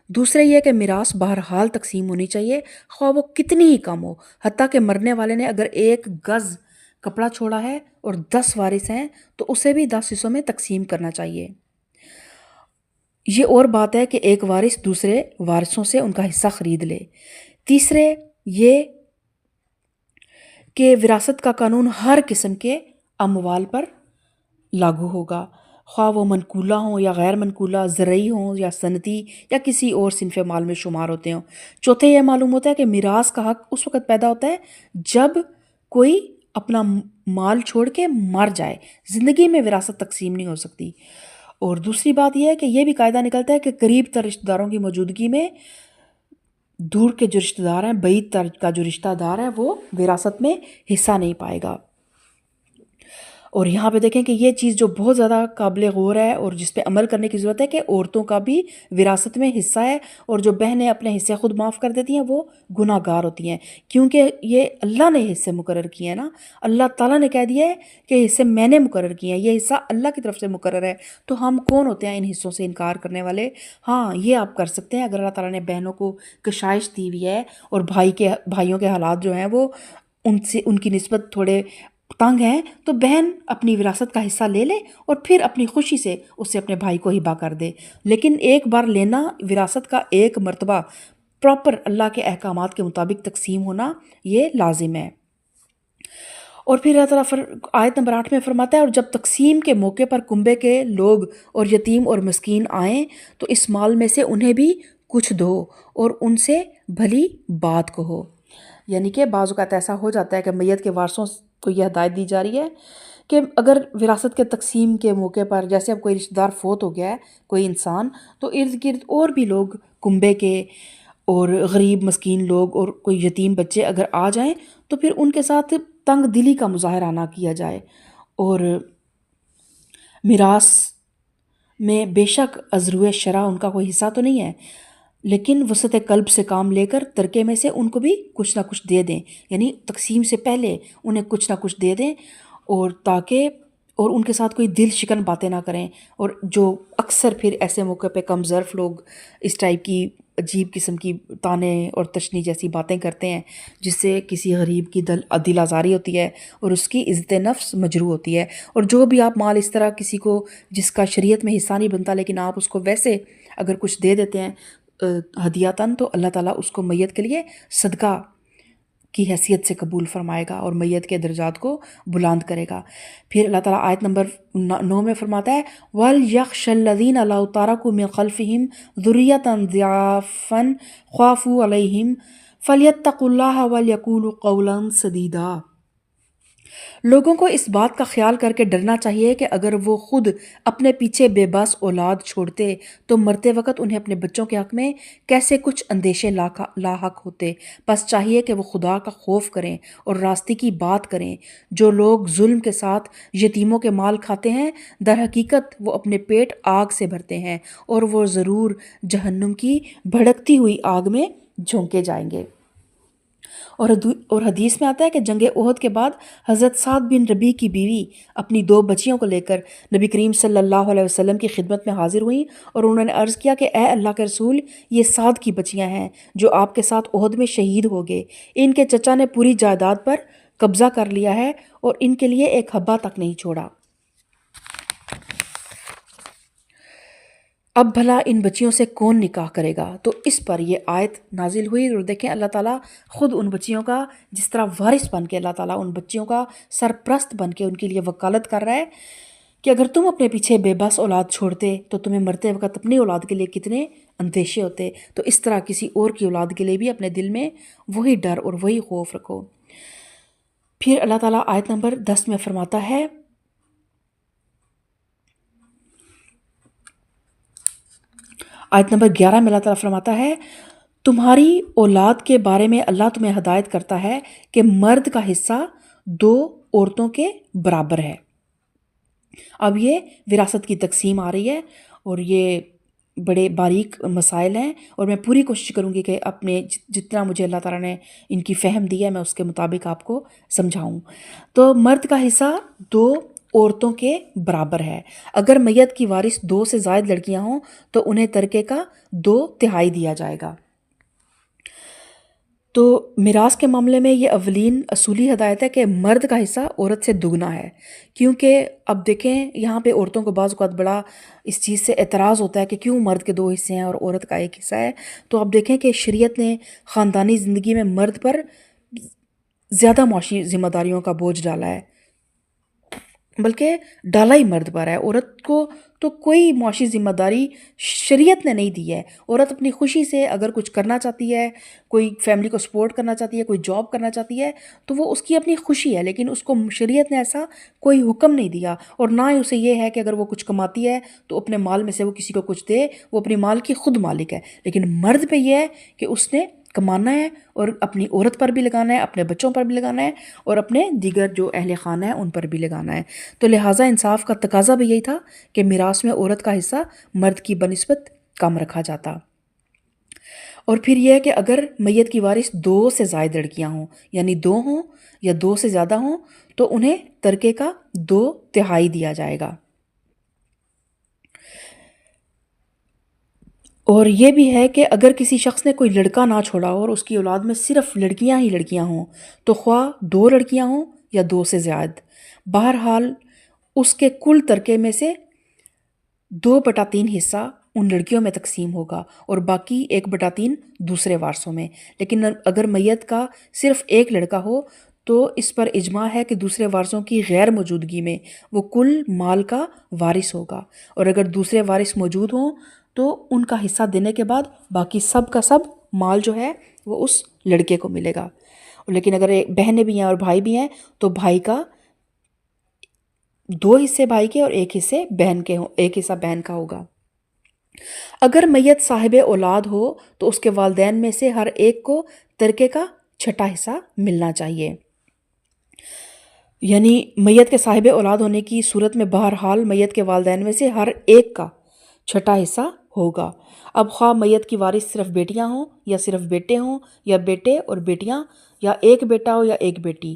دوسرا یہ کہ میراث بہرحال تقسیم ہونی چاہیے خواہ وہ کتنی ہی کم ہو، حتیٰ کہ مرنے والے نے اگر 1 گز کپڑا چھوڑا ہے اور 10 وارث ہیں تو اسے بھی 10 حصوں میں تقسیم کرنا چاہیے۔ یہ اور بات ہے کہ ایک وارث دوسرے وارثوں سے ان کا حصہ خرید لے۔ تیسرے یہ کہ وراثت کا قانون ہر قسم کے اموال پر لاگو ہوگا، خواہ وہ منقولہ ہوں یا غیر منقولہ، زرعی ہوں یا صنعتی یا کسی اور صنف مال میں شمار ہوتے ہوں۔ چوتھے یہ معلوم ہوتا ہے کہ میراث کا حق اس وقت پیدا ہوتا ہے جب کوئی اپنا مال چھوڑ کے مر جائے، زندگی میں وراثت تقسیم نہیں ہو سکتی۔ اور دوسری بات یہ ہے کہ یہ بھی قاعدہ نکلتا ہے کہ قریب تر رشتہ داروں کی موجودگی میں دور کے جو رشتہ دار ہیں، بعید تر کا جو رشتہ دار ہے وہ وراثت میں حصہ نہیں پائے گا۔ اور یہاں پہ دیکھیں کہ یہ چیز جو بہت زیادہ قابل غور ہے اور جس پہ عمل کرنے کی ضرورت ہے کہ عورتوں کا بھی وراثت میں حصہ ہے، اور جو بہنیں اپنے حصے خود معاف کر دیتی ہیں وہ گناہ گار ہوتی ہیں، کیونکہ یہ اللہ نے حصے مقرر کیے ہیں نا۔ اللہ تعالیٰ نے کہہ دیا ہے کہ حصے میں نے مقرر کیے ہیں، یہ حصہ اللہ کی طرف سے مقرر ہے، تو ہم کون ہوتے ہیں ان حصوں سے انکار کرنے والے؟ ہاں، یہ آپ کر سکتے ہیں اگر اللہ تعالیٰ نے بہنوں کو کشائش دی ہوئی ہے اور بھائیوں کے حالات جو ہیں وہ ان کی نسبت تھوڑے تنگ ہیں، تو بہن اپنی وراثت کا حصہ لے لے اور پھر اپنی خوشی سے اسے اپنے بھائی کو ہبہ کر دے، لیکن ایک بار لینا، وراثت کا ایک مرتبہ پراپر اللہ کے احکامات کے مطابق تقسیم ہونا یہ لازم ہے۔ اور پھر اللہ تعالیٰ آیت نمبر 8 میں فرماتا ہے، اور جب تقسیم کے موقع پر کنبے کے لوگ اور یتیم اور مسکین آئیں تو اس مال میں سے انہیں بھی کچھ دو اور ان سے بھلی بات کہو۔ یعنی کہ بعض اوقات ایسا ہو جاتا ہے کہ میت کے وارثوں کو یہ ہدایت دی جا رہی ہے کہ اگر وراثت کے تقسیم کے موقع پر جیسے اب کوئی رشتہ دار فوت ہو گیا ہے کوئی انسان، تو ارد گرد اور بھی لوگ کنبے کے اور غریب مسکین لوگ اور کوئی یتیم بچے اگر آ جائیں تو پھر ان کے ساتھ تنگ دلی کا مظاہرہ نہ کیا جائے، اور میراث میں بے شک ازروِ شرع ان کا کوئی حصہ تو نہیں ہے، لیکن وسعت قلب سے کام لے کر ترکے میں سے ان کو بھی کچھ نہ کچھ دے دیں، یعنی تقسیم سے پہلے انہیں کچھ نہ کچھ دے دیں، اور تاکہ اور ان کے ساتھ کوئی دل شکن باتیں نہ کریں۔ اور جو اکثر پھر ایسے موقع پہ کم ظرف لوگ اس ٹائپ کی عجیب قسم کی تانے اور تشنی جیسی باتیں کرتے ہیں جس سے کسی غریب کی دل آزاری ہوتی ہے اور اس کی عزت نفس مجروح ہوتی ہے، اور جو بھی آپ مال اس طرح کسی کو جس کا شریعت میں حصہ نہیں بنتا لیکن آپ اس کو ویسے اگر کچھ دے دیتے ہیں ہدیاتاً، تو اللہ تعالیٰ اس کو میت کے لیے صدقہ کی حیثیت سے قبول فرمائے گا اور میت کے درجات کو بلند کرے گا۔ پھر اللہ تعالیٰ آیت نمبر 9 میں فرماتا ہے، وَلْيَخْشَ الَّذِينَ لَوْ تَرَكُوا مِنْ خَلْفِهِمْ ذُرِّيَّةً ضِعَافًا خَافُوا عَلَيْهِمْ فَلْيَتَّقُوا اللَّهَ وَلْيَقُولُوا قَوْلًا سَدِيدًا۔ لوگوں کو اس بات کا خیال کر کے ڈرنا چاہیے کہ اگر وہ خود اپنے پیچھے بے بس اولاد چھوڑتے تو مرتے وقت انہیں اپنے بچوں کے حق میں کیسے کچھ اندیشے لاحق ہوتے، بس چاہیے کہ وہ خدا کا خوف کریں اور راستے کی بات کریں۔ جو لوگ ظلم کے ساتھ یتیموں کے مال کھاتے ہیں در حقیقت وہ اپنے پیٹ آگ سے بھرتے ہیں اور وہ ضرور جہنم کی بھڑکتی ہوئی آگ میں جھونکے جائیں گے۔ اور حدیث میں آتا ہے کہ جنگ احد کے بعد حضرت سعد بن ربیع کی بیوی اپنی 2 بچیوں کو لے کر نبی کریم صلی اللہ علیہ وسلم کی خدمت میں حاضر ہوئیں اور انہوں نے عرض کیا کہ اے اللہ کے رسول، یہ سعد کی بچیاں ہیں جو آپ کے ساتھ احد میں شہید ہو گئے، ان کے چچا نے پوری جائیداد پر قبضہ کر لیا ہے اور ان کے لیے ایک حبہ تک نہیں چھوڑا۔ اب بھلا ان بچیوں سے کون نکاح کرے گا؟ تو اس پر یہ آیت نازل ہوئی، اور دیکھیں اللہ تعالیٰ خود ان بچیوں کا جس طرح وارث بن کے اللہ تعالیٰ ان بچیوں کا سرپرست بن کے ان کے لیے وکالت کر رہا ہے کہ اگر تم اپنے پیچھے بے بس اولاد چھوڑتے تو تمہیں مرتے وقت اپنی اولاد کے لیے کتنے اندیشے ہوتے، تو اس طرح کسی اور کی اولاد کے لیے بھی اپنے دل میں وہی ڈر اور وہی خوف رکھو۔ پھر اللہ تعالیٰ آیت نمبر 10 میں فرماتا ہے، آیت نمبر 11 میں اللہ تعالیٰ فرماتا ہے، تمہاری اولاد کے بارے میں اللہ تمہیں ہدایت کرتا ہے کہ مرد کا حصہ 2 عورتوں کے برابر ہے۔ اب یہ وراثت کی تقسیم آ رہی ہے اور یہ بڑے باریک مسائل ہیں، اور میں پوری کوشش کروں گی کہ اپنے جتنا مجھے اللہ تعالیٰ نے ان کی فہم دی ہے میں اس کے مطابق آپ کو سمجھاؤں۔ تو مرد کا حصہ 2 عورتوں کے برابر ہے۔ اگر میت کی وارث 2 سے زائد لڑکیاں ہوں تو انہیں ترکے کا 2/3 دیا جائے گا۔ تو میراث کے معاملے میں یہ اولین اصولی ہدایت ہے کہ مرد کا حصہ عورت سے دگنا ہے، کیونکہ اب دیکھیں یہاں پہ عورتوں کو بعض اوقات بڑا اس چیز سے اعتراض ہوتا ہے کہ کیوں مرد کے 2 حصے ہیں اور عورت کا 1 حصہ ہے۔ تو اب دیکھیں کہ شریعت نے خاندانی زندگی میں مرد پر زیادہ معاشی ذمہ داریوں کا بوجھ ڈالا ہے، بلکہ ڈالا ہی مرد پر ہے۔ عورت کو تو کوئی معاشی ذمہ داری شریعت نے نہیں دی ہے۔ عورت اپنی خوشی سے اگر کچھ کرنا چاہتی ہے، کوئی فیملی کو سپورٹ کرنا چاہتی ہے، کوئی جاب کرنا چاہتی ہے، تو وہ اس کی اپنی خوشی ہے، لیکن اس کو شریعت نے ایسا کوئی حکم نہیں دیا، اور نہ ہی اسے یہ ہے کہ اگر وہ کچھ کماتی ہے تو اپنے مال میں سے وہ کسی کو کچھ دے، وہ اپنے مال کی خود مالک ہے۔ لیکن مرد پہ یہ ہے کہ اس نے کمانا ہے اور اپنی عورت پر بھی لگانا ہے، اپنے بچوں پر بھی لگانا ہے اور اپنے دیگر جو اہل خانہ ہیں ان پر بھی لگانا ہے۔ تو لہٰذا انصاف کا تقاضا بھی یہی تھا کہ میراث میں عورت کا حصہ مرد کی بنسبت کم رکھا جاتا۔ اور پھر یہ ہے کہ اگر میت کی وارث 2 سے زائد لڑکیاں ہوں، یعنی 2 ہوں یا 2 سے زیادہ ہوں، تو انہیں ترکے کا 2/3 دیا جائے گا۔ اور یہ بھی ہے کہ اگر کسی شخص نے کوئی لڑکا نہ چھوڑا ہو اور اس کی اولاد میں صرف لڑکیاں ہی لڑکیاں ہوں، تو خواہ 2 لڑکیاں ہوں یا 2 سے زائد، بہرحال اس کے کل ترکے میں سے 2/3 حصہ ان لڑکیوں میں تقسیم ہوگا اور باقی 1/3 دوسرے وارثوں میں۔ لیکن اگر میت کا صرف ایک لڑکا ہو تو اس پر اجماع ہے کہ دوسرے وارثوں کی غیر موجودگی میں وہ کل مال کا وارث ہوگا، اور اگر دوسرے وارث موجود ہوں تو ان کا حصہ دینے کے بعد باقی سب کا سب مال جو ہے وہ اس لڑکے کو ملے گا۔ لیکن اگر بہنیں بھی ہیں اور بھائی بھی ہیں تو بھائی کا 2 حصے بھائی کے اور 1 حصے بہن کے، 1 حصہ بہن کا ہوگا۔ اگر میت صاحب اولاد ہو تو اس کے والدین میں سے ہر ایک کو ترکے کا 6واں حصہ ملنا چاہیے۔ یعنی میت کے صاحب اولاد ہونے کی صورت میں بہرحال میت کے والدین میں سے ہر ایک کا 6واں حصہ ہوگا۔ اب خواہ میت کی وارث صرف بیٹیاں ہوں یا صرف بیٹے ہوں یا بیٹے اور بیٹیاں یا ایک بیٹا ہو یا ایک بیٹی،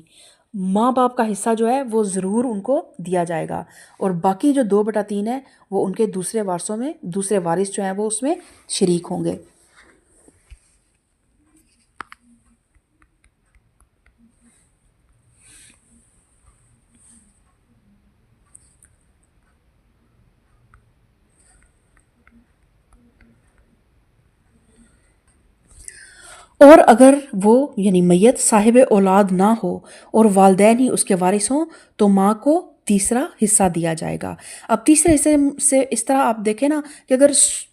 ماں باپ کا حصہ جو ہے وہ ضرور ان کو دیا جائے گا، اور باقی جو 2/3 ہے وہ ان کے دوسرے وارثوں میں، دوسرے وارث جو ہیں وہ اس میں شریک ہوں گے۔ اور اگر وہ یعنی میت صاحب اولاد نہ ہو اور والدین ہی اس کے وارث ہوں تو ماں کو تیسرا حصہ دیا جائے گا۔ اب تیسرے حصے سے اس طرح آپ دیکھیں نا کہ اگر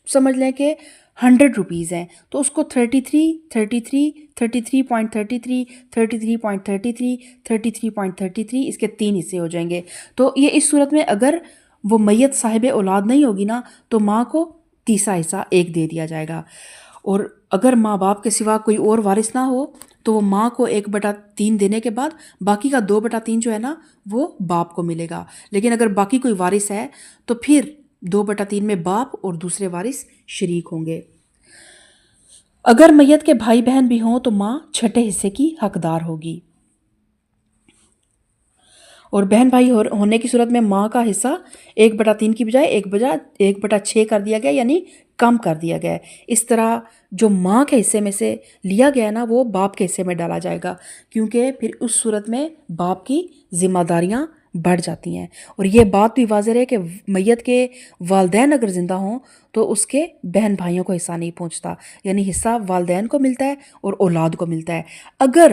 سمجھ لیں کہ 100 روپیز ہیں تو اس کو 33 33 33.33 33.33 33.33 اس کے 3 حصے ہو جائیں گے۔ تو یہ اس صورت میں اگر وہ میت صاحب اولاد نہیں ہوگی نا تو ماں کو تیسرا حصہ 1 دے دیا جائے گا، اور اگر ماں باپ کے سوا کوئی اور وارث نہ ہو تو وہ ماں کو 1/3 دینے کے بعد باقی کا 2/3 جو ہے نا وہ باپ کو ملے گا۔ لیکن اگر باقی کوئی وارث ہے تو پھر 2/3 میں باپ اور دوسرے وارث شریک ہوں گے۔ اگر میت کے بھائی بہن بھی ہوں تو ماں 6 حصے کی حقدار ہوگی، اور بہن بھائی ہونے کی صورت میں ماں کا حصہ 1/3 کی بجائے 1/6 کر دیا گیا، یعنی کم کر دیا گیا ہے۔ اس طرح جو ماں کے حصے میں سے لیا گیا ہے نا وہ باپ کے حصے میں ڈالا جائے گا، کیونکہ پھر اس صورت میں باپ کی ذمہ داریاں بڑھ جاتی ہیں۔ اور یہ بات بھی واضح ہے کہ میت کے والدین اگر زندہ ہوں تو اس کے بہن بھائیوں کو حصہ نہیں پہنچتا، یعنی حصہ والدین کو ملتا ہے اور اولاد کو ملتا ہے۔ اگر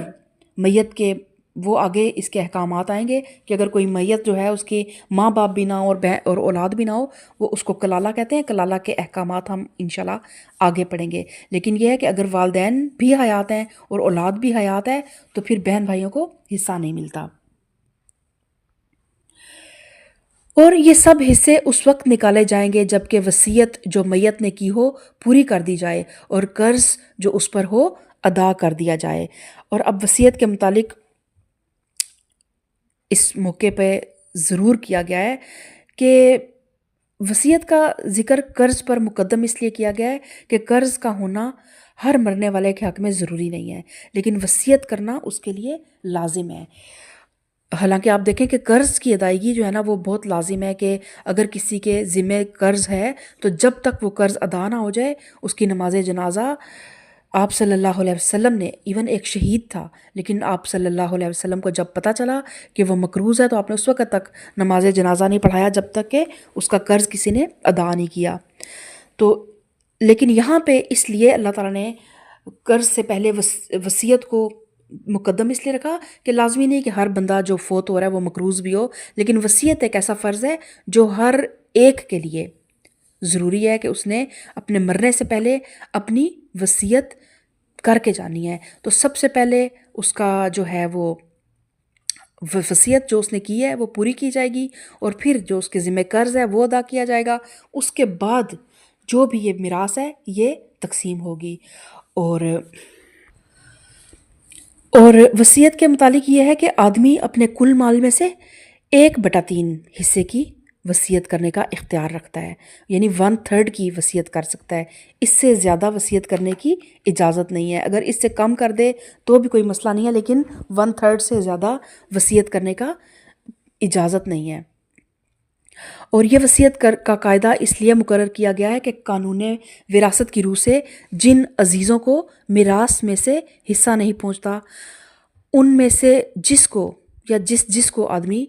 میت کے وہ آگے اس کے احکامات آئیں گے کہ اگر کوئی میت جو ہے اس کی ماں باپ بھی نہ ہو اور اولاد بھی نہ ہو، وہ اس کو کلالہ کہتے ہیں۔ کلالہ کے احکامات ہم انشاءاللہ آگے پڑھیں گے، لیکن یہ ہے کہ اگر والدین بھی حیات ہیں اور اولاد بھی حیات ہے تو پھر بہن بھائیوں کو حصہ نہیں ملتا۔ اور یہ سب حصے اس وقت نکالے جائیں گے جب کہ وصیت جو میت نے کی ہو پوری کر دی جائے اور قرض جو اس پر ہو ادا کر دیا جائے۔ اور اب وصیت کے متعلق اس موقع پہ ضرور کیا گیا ہے کہ وصیت کا ذکر قرض پر مقدم اس لیے کیا گیا ہے کہ قرض کا ہونا ہر مرنے والے کے حق میں ضروری نہیں ہے، لیکن وصیت کرنا اس کے لیے لازم ہے۔ حالانکہ آپ دیکھیں کہ قرض کی ادائیگی جو ہے نا وہ بہت لازم ہے، کہ اگر کسی کے ذمہ قرض ہے تو جب تک وہ قرض ادا نہ ہو جائے اس کی نماز جنازہ، آپ صلی اللہ علیہ وسلم نے ایون ایک شہید تھا لیکن آپ صلی اللہ علیہ وسلم کو جب پتہ چلا کہ وہ مقروض ہے تو آپ نے اس وقت تک نماز جنازہ نہیں پڑھایا جب تک کہ اس کا قرض کسی نے ادا نہیں کیا۔ تو لیکن یہاں پہ اس لیے اللہ تعالیٰ نے قرض سے پہلے وصیت کو مقدم اس لیے رکھا کہ لازمی نہیں کہ ہر بندہ جو فوت ہو رہا ہے وہ مقروض بھی ہو، لیکن وصیت ایک ایسا فرض ہے جو ہر ایک کے لیے ضروری ہے کہ اس نے اپنے مرنے سے پہلے اپنی وصیت کر کے جانی ہے۔ تو سب سے پہلے اس کا جو ہے وہ وصیت جو اس نے کی ہے وہ پوری کی جائے گی، اور پھر جو اس کے ذمہ قرض ہے وہ ادا کیا جائے گا۔ اس کے بعد جو بھی یہ میراث ہے یہ تقسیم ہوگی۔ اور اور وصیت کے متعلق یہ ہے کہ آدمی اپنے کل مال میں سے 1/3 حصے کی وصیت کرنے کا اختیار رکھتا ہے، یعنی 1/3 کی وصیت کر سکتا ہے۔ اس سے زیادہ وصیت کرنے کی اجازت نہیں ہے۔ اگر اس سے کم کر دے تو بھی کوئی مسئلہ نہیں ہے، لیکن 1/3 سے زیادہ وصیت کرنے کا اجازت نہیں ہے۔ اور یہ وصیت کا قاعدہ اس لیے مقرر کیا گیا ہے کہ قانون وراثت کی روح سے جن عزیزوں کو میراث میں سے حصہ نہیں پہنچتا، ان میں سے جس کو یا جس کو آدمی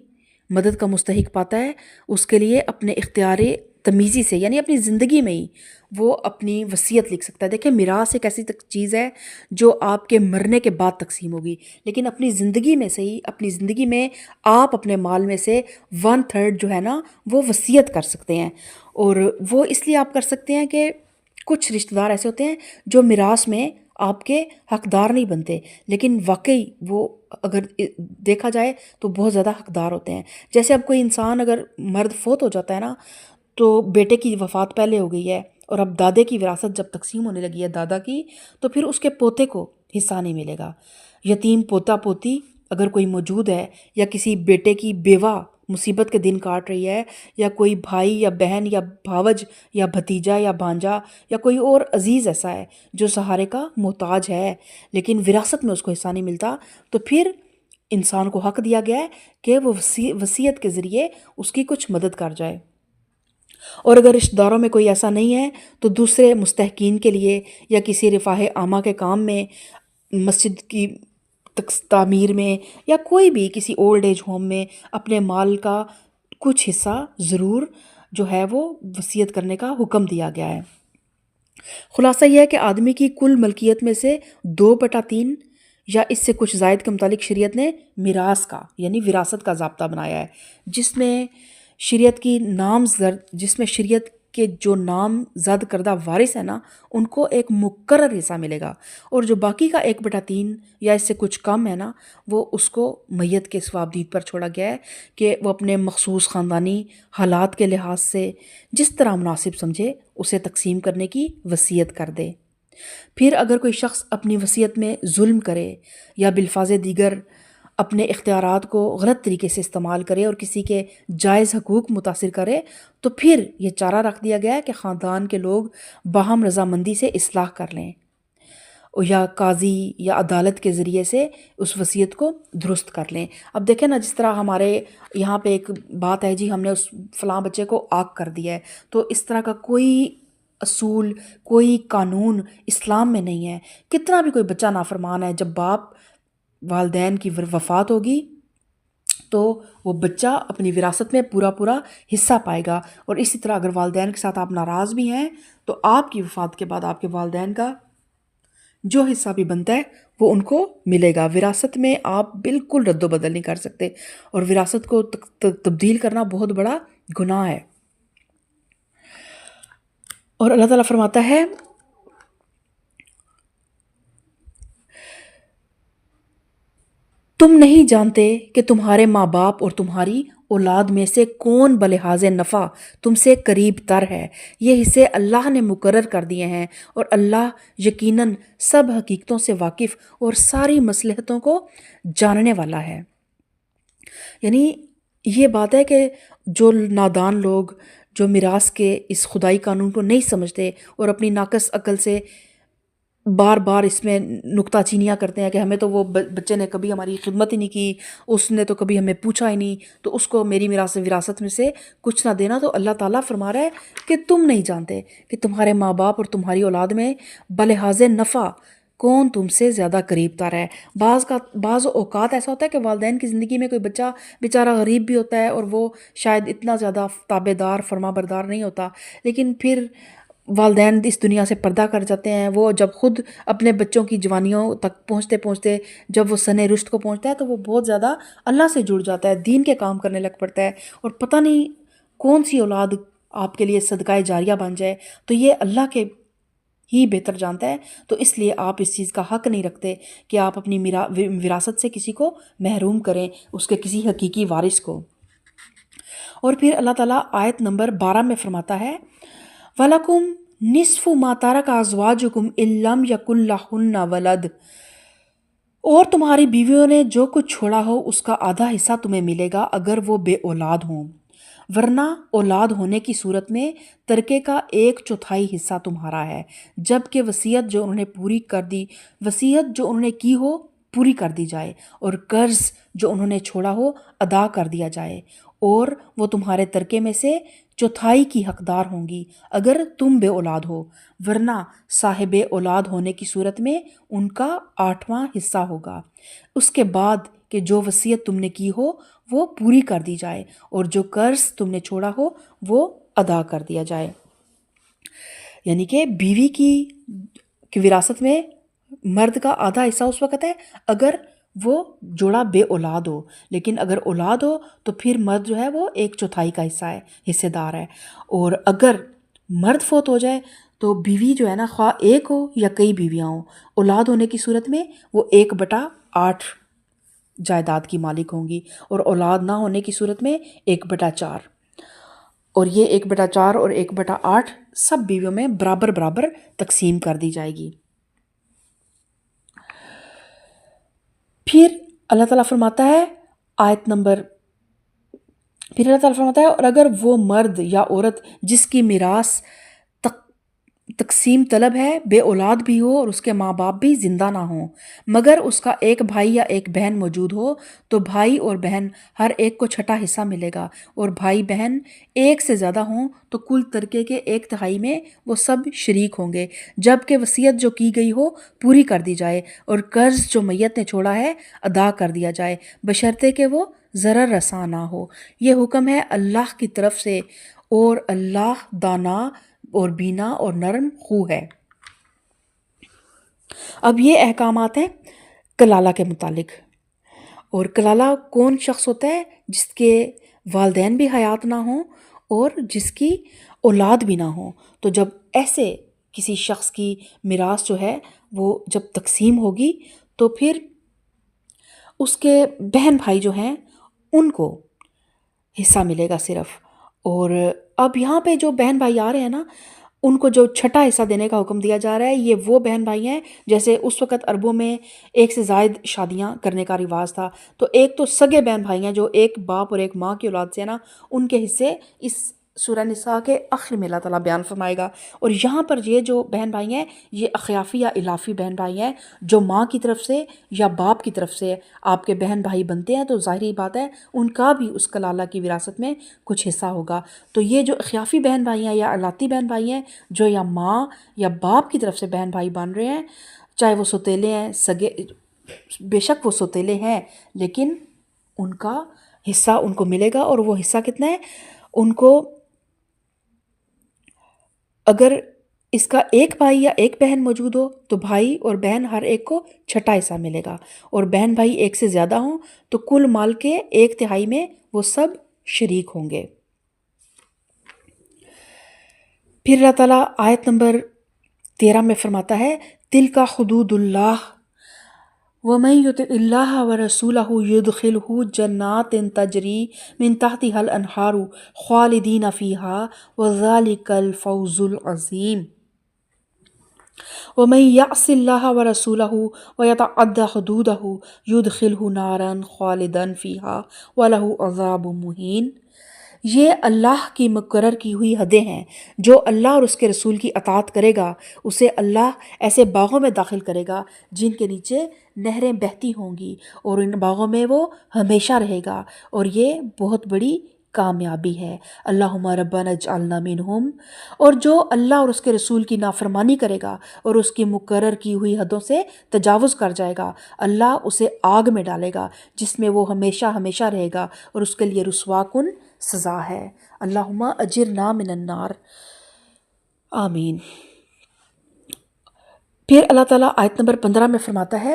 مدد کا مستحق پاتا ہے، اس کے لیے اپنے اختیار تمیزی سے، یعنی اپنی زندگی میں ہی وہ اپنی وصیت لکھ سکتا ہے۔ دیکھیں، میراث ایک ایسی چیز ہے جو آپ کے مرنے کے بعد تقسیم ہوگی، لیکن اپنی زندگی میں سے ہی، اپنی زندگی میں آپ اپنے مال میں سے 1/3 جو ہے نا وہ وصیت کر سکتے ہیں۔ اور وہ اس لیے آپ کر سکتے ہیں کہ کچھ رشتہ دار ایسے ہوتے ہیں جو میراث میں آپ کے حقدار نہیں بنتے، لیکن واقعی وہ اگر دیکھا جائے تو بہت زیادہ حقدار ہوتے ہیں۔ جیسے اب کوئی انسان اگر مرد فوت ہو جاتا ہے نا، تو بیٹے کی وفات پہلے ہو گئی ہے اور اب دادے کی وراثت جب تقسیم ہونے لگی ہے دادا کی، تو پھر اس کے پوتے کو حصہ نہیں ملے گا۔ یتیم پوتا پوتی اگر کوئی موجود ہے، یا کسی بیٹے کی بیوہ مصیبت کے دن کاٹ رہی ہے، یا کوئی بھائی یا بہن یا بھاوج یا بھتیجا یا بھانجا یا کوئی اور عزیز ایسا ہے جو سہارے کا محتاج ہے لیکن وراثت میں اس کو حصہ نہیں ملتا، تو پھر انسان کو حق دیا گیا ہے کہ وہ وصیت کے ذریعے اس کی کچھ مدد کر جائے۔ اور اگر رشتہ داروں میں کوئی ایسا نہیں ہے تو دوسرے مستحقین کے لیے یا کسی رفاہ عامہ کے کام میں، مسجد کی تعمیر میں، یا کوئی بھی کسی اولڈ ایج ہوم میں اپنے مال کا کچھ حصہ ضرور جو ہے وہ وصیت کرنے کا حکم دیا گیا ہے۔ خلاصہ یہ ہے کہ آدمی کی کل ملکیت میں سے 2/3 یا اس سے کچھ زائد کے متعلق شریعت نے میراث کا یعنی وراثت کا ضابطہ بنایا ہے، جس میں شریعت کے جو نامزد کردہ وارث ہیں نا، ان کو ایک مقرر حصہ ملے گا، اور جو باقی کا 1/3 یا اس سے کچھ کم ہے نا، وہ اس کو میت کے ثوابدید پر چھوڑا گیا ہے کہ وہ اپنے مخصوص خاندانی حالات کے لحاظ سے جس طرح مناسب سمجھے اسے تقسیم کرنے کی وصیت کر دے۔ پھر اگر کوئی شخص اپنی وصیت میں ظلم کرے یا بالفاظ دیگر اپنے اختیارات کو غلط طریقے سے استعمال کرے اور کسی کے جائز حقوق متاثر کرے، تو پھر یہ چارہ رکھ دیا گیا ہے کہ خاندان کے لوگ باہم رضامندی سے اصلاح کر لیں یا قاضی یا عدالت کے ذریعے سے اس وصیت کو درست کر لیں۔ اب دیکھیں نا، جس طرح ہمارے یہاں پہ ایک بات ہے، جی ہم نے اس فلاں بچے کو آگ کر دیا ہے، تو اس طرح کا کوئی اصول، کوئی قانون اسلام میں نہیں ہے۔ کتنا بھی کوئی بچہ نافرمان ہے، جب باپ والدین کی وفات ہوگی تو وہ بچہ اپنی وراثت میں پورا حصہ پائے گا، اور اسی طرح اگر والدین کے ساتھ آپ ناراض بھی ہیں تو آپ کی وفات کے بعد آپ کے والدین کا جو حصہ بھی بنتا ہے وہ ان کو ملے گا۔ وراثت میں آپ بالکل رد و بدل نہیں کر سکتے، اور وراثت کو تبدیل کرنا بہت بڑا گناہ ہے۔ اور اللہ تعالیٰ فرماتا ہے، تم نہیں جانتے کہ تمہارے ماں باپ اور تمہاری اولاد میں سے کون بلحاظ نفع تم سے قریب تر ہے۔ یہ حصے اللہ نے مقرر کر دیے ہیں، اور اللہ یقیناً سب حقیقتوں سے واقف اور ساری مصلحتوں کو جاننے والا ہے۔ یعنی یہ بات ہے کہ جو نادان لوگ جو میراث کے اس خدائی قانون کو نہیں سمجھتے اور اپنی ناقص عقل سے بار بار اس میں نکتہ چینیاں کرتے ہیں کہ ہمیں تو وہ بچے نے کبھی ہماری خدمت ہی نہیں کی، اس نے تو کبھی ہمیں پوچھا ہی نہیں، تو اس کو میری وراثت میں سے کچھ نہ دینا، تو اللہ تعالیٰ فرما رہا ہے کہ تم نہیں جانتے کہ تمہارے ماں باپ اور تمہاری اولاد میں بلحاظ نفع کون تم سے زیادہ قریب تر ہے۔ بعض اوقات ایسا ہوتا ہے کہ والدین کی زندگی میں کوئی بچہ بیچارہ غریب بھی ہوتا ہے اور وہ شاید اتنا زیادہ تابع دار فرما بردار نہیں ہوتا، لیکن پھر والدین اس دنیا سے پردہ کر جاتے ہیں۔ وہ جب خود اپنے بچوں کی جوانیوں تک پہنچتے جب وہ سن رشد کو پہنچتا ہے تو وہ بہت زیادہ اللہ سے جڑ جاتا ہے، دین کے کام کرنے لگ پڑتا ہے، اور پتہ نہیں کون سی اولاد آپ کے لیے صدقہ جاریہ بن جائے، تو یہ اللہ کے ہی بہتر جانتا ہے۔ تو اس لیے آپ اس چیز کا حق نہیں رکھتے کہ آپ اپنی وراثت سے کسی کو محروم کریں، اس کے کسی حقیقی وارث کو۔ اور پھر اللہ تعالیٰ آیت نمبر 12 میں فرماتا ہے، وَلَكُمْ نِصْفُ مَا تَرَكَ أَزْوَاجُكُمْ إِن لَّمْ يَكُن لَّهُنَّ وَلَدٌ، اور تمہاری بیویوں نے جو کچھ چھوڑا ہو اس کا آدھا حصہ تمہیں ملے گا اگر وہ بے اولاد ہوں، ورنہ اولاد ہونے کی صورت میں ترکے کا 1/4 حصہ تمہارا ہے، جبکہ وصیت جو انہوں نے کی ہو پوری کر دی جائے، اور قرض جو انہوں نے چھوڑا ہو ادا کر دیا جائے، اور وہ تمہارے ترکے میں سے 1/4 کی حقدار ہوں گی اگر تم بے اولاد ہو، ورنہ صاحب اولاد ہونے کی صورت میں ان کا 8واں حصہ ہوگا، اس کے بعد کہ جو وصیت تم نے کی ہو وہ پوری کر دی جائے اور جو قرض تم نے چھوڑا ہو وہ ادا کر دیا جائے۔ یعنی کہ بیوی کی وراثت میں مرد کا آدھا حصہ اس وقت ہے اگر وہ جوڑا بے اولاد ہو، لیکن اگر اولاد ہو تو پھر مرد جو ہے وہ 1/4 کا حصہ دار ہے، اور اگر مرد فوت ہو جائے تو بیوی جو ہے نا، خواہ ایک ہو یا کئی بیویاں ہوں، اولاد ہونے کی صورت میں وہ 1/8 جائیداد کی مالک ہوں گی، اور اولاد نہ ہونے کی صورت میں 1/4، اور یہ 1/4 اور 1/8 سب بیویوں میں برابر برابر تقسیم کر دی جائے گی۔ پھر اللہ تعالیٰ فرماتا ہے اور اگر وہ مرد یا عورت جس کی میراث تقسیم طلب ہے بے اولاد بھی ہو اور اس کے ماں باپ بھی زندہ نہ ہوں، مگر اس کا ایک بھائی یا ایک بہن موجود ہو، تو بھائی اور بہن ہر ایک کو 6واں حصہ ملے گا، اور بھائی بہن ایک سے زیادہ ہوں تو کل ترکے کے 1/3 میں وہ سب شریک ہوں گے، جبکہ وصیت جو کی گئی ہو پوری کر دی جائے اور قرض جو میت نے چھوڑا ہے ادا کر دیا جائے، بشرطے کہ وہ ضرر رساں نہ ہو۔ یہ حکم ہے اللہ کی طرف سے، اور اللہ دانا اور بینا اور نرم خو ہے۔ اب یہ احکامات ہیں کلالہ کے متعلق۔ اور کلالہ کون شخص ہوتا ہے؟ جس کے والدین بھی حیات نہ ہوں اور جس کی اولاد بھی نہ ہو۔ تو جب ایسے کسی شخص کی میراث جو ہے وہ جب تقسیم ہوگی تو پھر اس کے بہن بھائی جو ہیں ان کو حصہ ملے گا صرف۔ اور اب یہاں پہ جو بہن بھائی آ رہے ہیں نا، ان کو جو 6واں حصہ دینے کا حکم دیا جا رہا ہے، یہ وہ بہن بھائی ہیں جیسے اس وقت عربوں میں 1 سے زائد شادیاں کرنے کا رواج تھا، تو ایک تو سگے بہن بھائی ہیں جو ایک باپ اور ایک ماں کی اولاد سے ہیں نا، ان کے حصے اس سورہ نساء کے آخر میں اللہ تعالیٰ بیان فرمائے گا۔ اور یہاں پر یہ جو بہن بھائی ہیں یہ اخیافی یا الافی بہن بھائی ہیں، جو ماں کی طرف سے یا باپ کی طرف سے آپ کے بہن بھائی بنتے ہیں، تو ظاہری بات ہے ان کا بھی اس کلالہ کی وراثت میں کچھ حصہ ہوگا۔ تو یہ جو اخیافی بہن بھائی ہیں یا الاتی بہن بھائی ہیں، جو یا ماں یا باپ کی طرف سے بہن بھائی بن رہے ہیں، چاہے وہ سوتیلے ہیں، سگے، بے شک وہ سوتیلے ہیں، لیکن ان کا حصہ ان کو ملے گا، اور وہ حصہ کتنا ہے ان کو؟ اگر اس کا ایک بھائی یا ایک بہن موجود ہو تو بھائی اور بہن ہر ایک کو 6واں حصہ ملے گا، اور بہن بھائی ایک سے زیادہ ہوں تو کل مال کے 1/3 میں وہ سب شریک ہوں گے۔ پھر اللہ تعالیٰ آیت نمبر 13 میں فرماتا ہے تِلْکَ حُدُودُ اللّٰہ وَمَن يُطِعِ اللّٰهَ وَرَسُولَهُ يُدْخِلْهُ جَنَّاتٍ تَجْرِی مِن تَحْتِہَا الْأَنْہَارُ خَالِدِینَ فِیہَا وَذَلِکَ الْفَوْزُ الْعَظِیمُ۔ وَمَن يَعْصِ اللّٰهَ وَرَسُولَهُ وَيَتَعَدَّ حُدُودَهُ يُدْخِلْهُ نَارًا خَالِدًا فِیہَا وَلَہُ عَذَابٌ مُہِینٌ۔ یہ اللہ کی مقرر کی ہوئی حدیں ہیں، جو اللہ اور اس کے رسول کی اطاعت کرے گا اسے اللہ ایسے باغوں میں داخل کرے گا جن کے نیچے نہریں بہتی ہوں گی، اور ان باغوں میں وہ ہمیشہ رہے گا، اور یہ بہت بڑی کامیابی ہے۔ اللہم ربنا اجعلنا منہم۔ اور جو اللہ اور اس کے رسول کی نافرمانی کرے گا اور اس کی مقرر کی ہوئی حدوں سے تجاوز کر جائے گا، اللہ اسے آگ میں ڈالے گا جس میں وہ ہمیشہ ہمیشہ رہے گا، اور اس کے لیے رسوا کن سزا ہے۔ اللہم اجرنا من النار، آمین۔ پھر اللہ تعالیٰ آیت نمبر 15 میں فرماتا ہے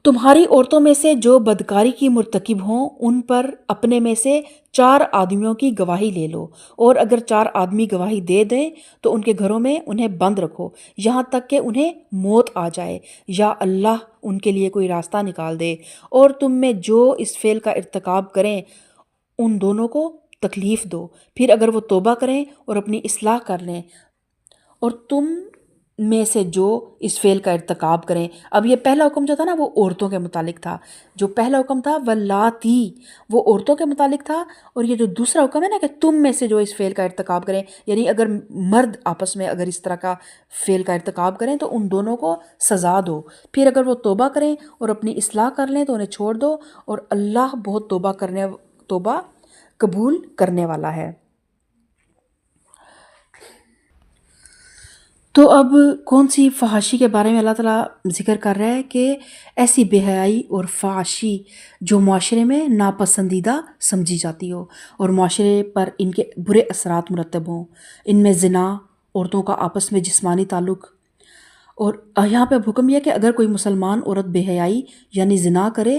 تمہاری عورتوں میں سے جو بدکاری کی مرتکب ہوں ان پر اپنے میں سے 4 آدمیوں کی گواہی لے لو، اور اگر 4 آدمی گواہی دے دیں تو ان کے گھروں میں انہیں بند رکھو یہاں تک کہ انہیں موت آ جائے یا اللہ ان کے لیے کوئی راستہ نکال دے، اور تم میں جو اس فعل کا ارتکاب کریں ان دونوں کو تکلیف دو، پھر اگر وہ توبہ کریں اور اپنی اصلاح کر لیں اور تم میں سے جو اس فعل کا ارتکاب کریں. اب یہ پہلا حکم جو تھا نا وہ عورتوں کے متعلق تھا. جو پہلا حکم تھا واللاتی وہ عورتوں کے متعلق تھا، اور یہ جو دوسرا حکم ہے نا کہ تم میں سے جو اس فعل کا ارتکاب کریں، یعنی اگر مرد آپس میں اگر اس طرح کا فعل کا ارتکاب کریں تو ان دونوں کو سزا دو. پھر اگر وہ توبہ کریں اور اپنی اصلاح کر لیں تو انہیں چھوڑ دو، اور اللہ بہت توبہ قبول کرنے والا ہے. تو اب کون سی فحاشی کے بارے میں اللہ تعالیٰ ذکر کر رہا ہے کہ ایسی بے حیائی اور فحاشی جو معاشرے میں ناپسندیدہ سمجھی جاتی ہو اور معاشرے پر ان کے برے اثرات مرتب ہوں. ان میں زنا، عورتوں کا آپس میں جسمانی تعلق، اور یہاں پہ حکم یہ ہے کہ اگر کوئی مسلمان عورت بے حیائی یعنی زنا کرے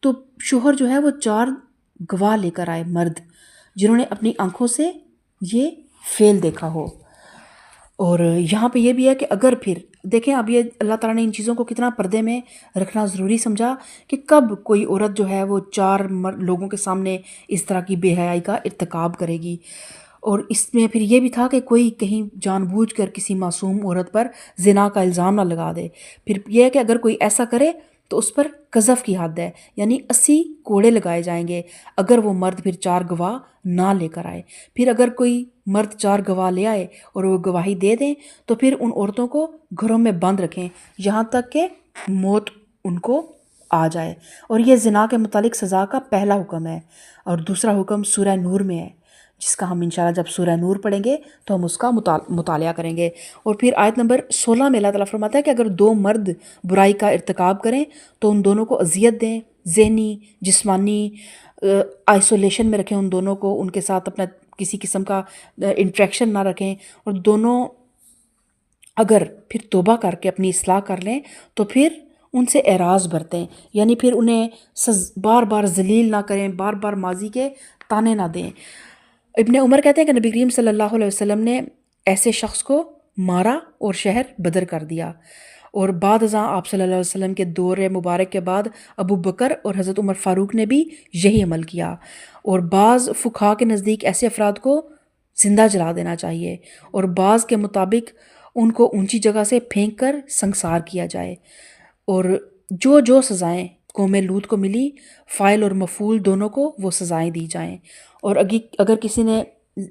تو شوہر جو ہے وہ 4 گواہ لے کر آئے، مرد جنہوں نے اپنی آنکھوں سے یہ فعل دیکھا ہو. اور یہاں پہ یہ بھی ہے کہ اگر پھر دیکھیں اب یہ اللہ تعالیٰ نے ان چیزوں کو کتنا پردے میں رکھنا ضروری سمجھا کہ کب کوئی عورت جو ہے وہ 4 لوگوں کے سامنے اس طرح کی بے حیائی کا ارتکاب کرے گی. اور اس میں پھر یہ بھی تھا کہ کوئی کہیں جان بوجھ کر کسی معصوم عورت پر زنا کا الزام نہ لگا دے. پھر یہ ہے کہ اگر کوئی ایسا کرے تو اس پر قذف کی حد ہے، یعنی 80 کوڑے لگائے جائیں گے اگر وہ مرد پھر 4 گواہ نہ لے کر آئے. پھر اگر کوئی مرد 4 گواہ لے آئے اور وہ گواہی دے دیں تو پھر ان عورتوں کو گھروں میں بند رکھیں یہاں تک کہ موت ان کو آ جائے. اور یہ زنا کے متعلق سزا کا پہلا حکم ہے. اور دوسرا حکم سورہ نور میں ہے، جس کا ہم انشاءاللہ جب سورہ نور پڑھیں گے تو ہم اس کا مطالعہ کریں گے. اور پھر آیت نمبر 16 میں اللہ تعالیٰ فرماتا ہے کہ اگر 2 مرد برائی کا ارتکاب کریں تو ان دونوں کو اذیت دیں، ذہنی جسمانی آئسولیشن میں رکھیں ان دونوں کو، ان کے ساتھ اپنا کسی قسم کا انٹریکشن نہ رکھیں. اور دونوں اگر پھر توبہ کر کے اپنی اصلاح کر لیں تو پھر ان سے اعراض برتیں، یعنی پھر انہیں بار بار ذلیل نہ کریں، بار بار ماضی کے تانے نہ دیں. ابن عمر کہتے ہیں کہ نبی کریم صلی اللہ علیہ وسلم نے ایسے شخص کو مارا اور شہر بدر کر دیا. اور بعد ازاں آپ صلی اللہ علیہ وسلم کے دور مبارک کے بعد ابو بکر اور حضرت عمر فاروق نے بھی یہی عمل کیا. اور بعض فقہا کے نزدیک ایسے افراد کو زندہ جلا دینا چاہیے، اور بعض کے مطابق ان کو اونچی جگہ سے پھینک کر سنگسار کیا جائے. اور جو سزائیں قوم لوط کو ملی، فاعل اور مفعول دونوں کو وہ سزائیں دی جائیں. اور اگر کسی نے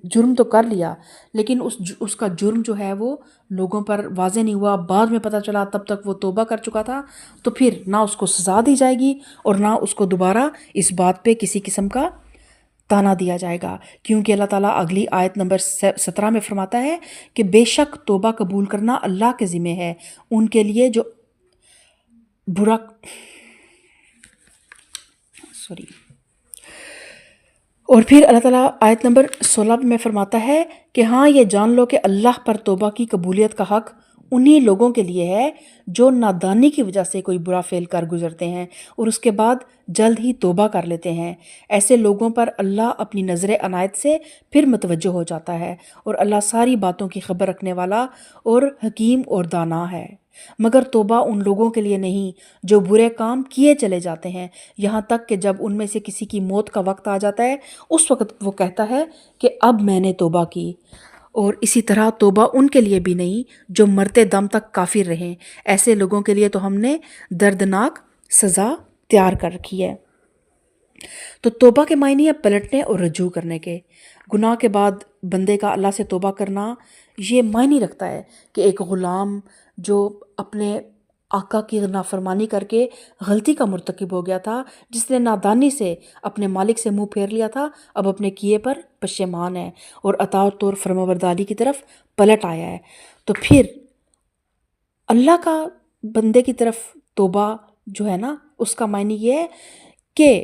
جرم تو کر لیا لیکن اس کا جرم جو ہے وہ لوگوں پر واضح نہیں ہوا، بعد میں پتہ چلا تب تک وہ توبہ کر چکا تھا، تو پھر نہ اس کو سزا دی جائے گی اور نہ اس کو دوبارہ اس بات پہ کسی قسم کا تانا دیا جائے گا. کیونکہ اللہ تعالیٰ اگلی آیت نمبر 17 میں فرماتا ہے کہ بے شک توبہ قبول کرنا اللہ کے ذمہ ہے ان کے لیے جو برا اور پھر اللہ تعالیٰ آیت نمبر 16 میں فرماتا ہے کہ ہاں یہ جان لو کہ اللہ پر توبہ کی قبولیت کا حق انہی لوگوں کے لیے ہے جو نادانی کی وجہ سے کوئی برا فعل کر گزرتے ہیں اور اس کے بعد جلد ہی توبہ کر لیتے ہیں. ایسے لوگوں پر اللہ اپنی نظر عنایت سے پھر متوجہ ہو جاتا ہے، اور اللہ ساری باتوں کی خبر رکھنے والا اور حکیم اور دانا ہے. مگر توبہ ان لوگوں کے لیے نہیں جو برے کام کیے چلے جاتے ہیں یہاں تک کہ جب ان میں سے کسی کی موت کا وقت آ جاتا ہے اس وقت وہ کہتا ہے کہ اب میں نے توبہ کی. اور اسی طرح توبہ ان کے لیے بھی نہیں جو مرتے دم تک کافر رہیں، ایسے لوگوں کے لیے تو ہم نے دردناک سزا تیار کر رکھی ہے. تو توبہ کے معنی ہے پلٹنے اور رجوع کرنے کے. گناہ کے بعد بندے کا اللہ سے توبہ کرنا یہ معنی رکھتا ہے کہ ایک غلام جو اپنے آقا کی نافرمانی کر کے غلطی کا مرتکب ہو گیا تھا، جس نے نادانی سے اپنے مالک سے منہ پھیر لیا تھا، اب اپنے کیے پر پشیمان ہے اور اطاعت اور فرمانبرداری کی طرف پلٹ آیا ہے. تو پھر اللہ کا بندے کی طرف توبہ جو ہے نا اس کا معنی یہ ہے کہ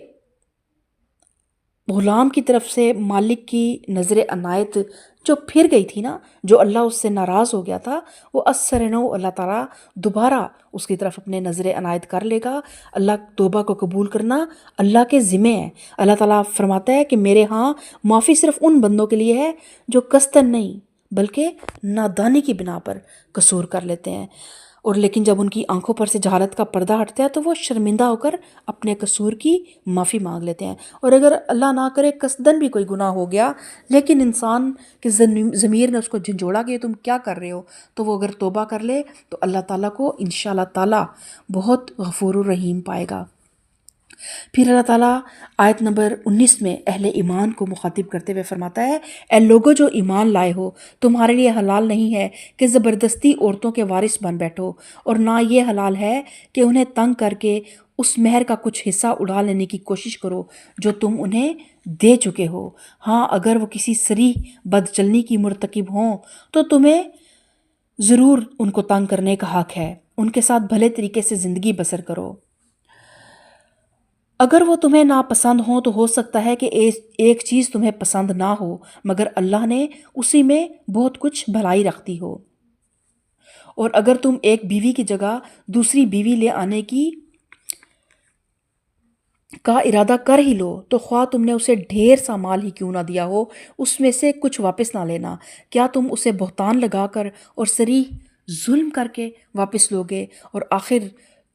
غلام کی طرف سے مالک کی نظر عنایت جو پھر گئی تھی نا، جو اللہ اس سے ناراض ہو گیا تھا، وہ اثرنو اللہ تعالیٰ دوبارہ اس کی طرف اپنے نظر عنایت کر لے گا. اللہ توبہ کو قبول کرنا اللہ کے ذمہ ہے. اللہ تعالیٰ فرماتا ہے کہ میرے ہاں معافی صرف ان بندوں کے لیے ہے جو قصدن نہیں بلکہ نادانی کی بنا پر قصور کر لیتے ہیں. اور لیکن جب ان کی آنکھوں پر سے جہالت کا پردہ ہٹتا ہے تو وہ شرمندہ ہو کر اپنے قصور کی معافی مانگ لیتے ہیں۔ اور اگر اللہ نہ کرے قصدن بھی کوئی گناہ ہو گیا لیکن انسان کے ضمیر نے اس کو جھنجھوڑا کہ تم کیا کر رہے ہو، تو وہ اگر توبہ کر لے تو اللہ تعالیٰ کو انشاءاللہ تعالیٰ بہت غفور الرحیم پائے گا۔ پھر اللہ تعالیٰ آیت نمبر 19 میں اہل ایمان کو مخاطب کرتے ہوئے فرماتا ہے، اے لوگو جو ایمان لائے ہو، تمہارے لیے حلال نہیں ہے کہ زبردستی عورتوں کے وارث بن بیٹھو، اور نہ یہ حلال ہے کہ انہیں تنگ کر کے اس مہر کا کچھ حصہ اڑا لینے کی کوشش کرو جو تم انہیں دے چکے ہو۔ ہاں اگر وہ کسی صریح بد چلنی کی مرتکب ہوں تو تمہیں ضرور ان کو تنگ کرنے کا حق ہے، ان کے ساتھ بھلے طریقے سے زندگی بسر کرو۔ اگر وہ تمہیں ناپسند ہوں تو ہو سکتا ہے کہ ایک چیز تمہیں پسند نہ ہو، مگر اللہ نے اسی میں بہت کچھ بھلائی رکھتی ہو۔ اور اگر تم ایک بیوی کی جگہ دوسری بیوی لے آنے کا ارادہ کر ہی لو تو خواہ تم نے اسے ڈھیر سا مال ہی کیوں نہ دیا ہو، اس میں سے کچھ واپس نہ لینا۔ کیا تم اسے بہتان لگا کر اور صریح ظلم کر کے واپس لوگے؟ اور آخر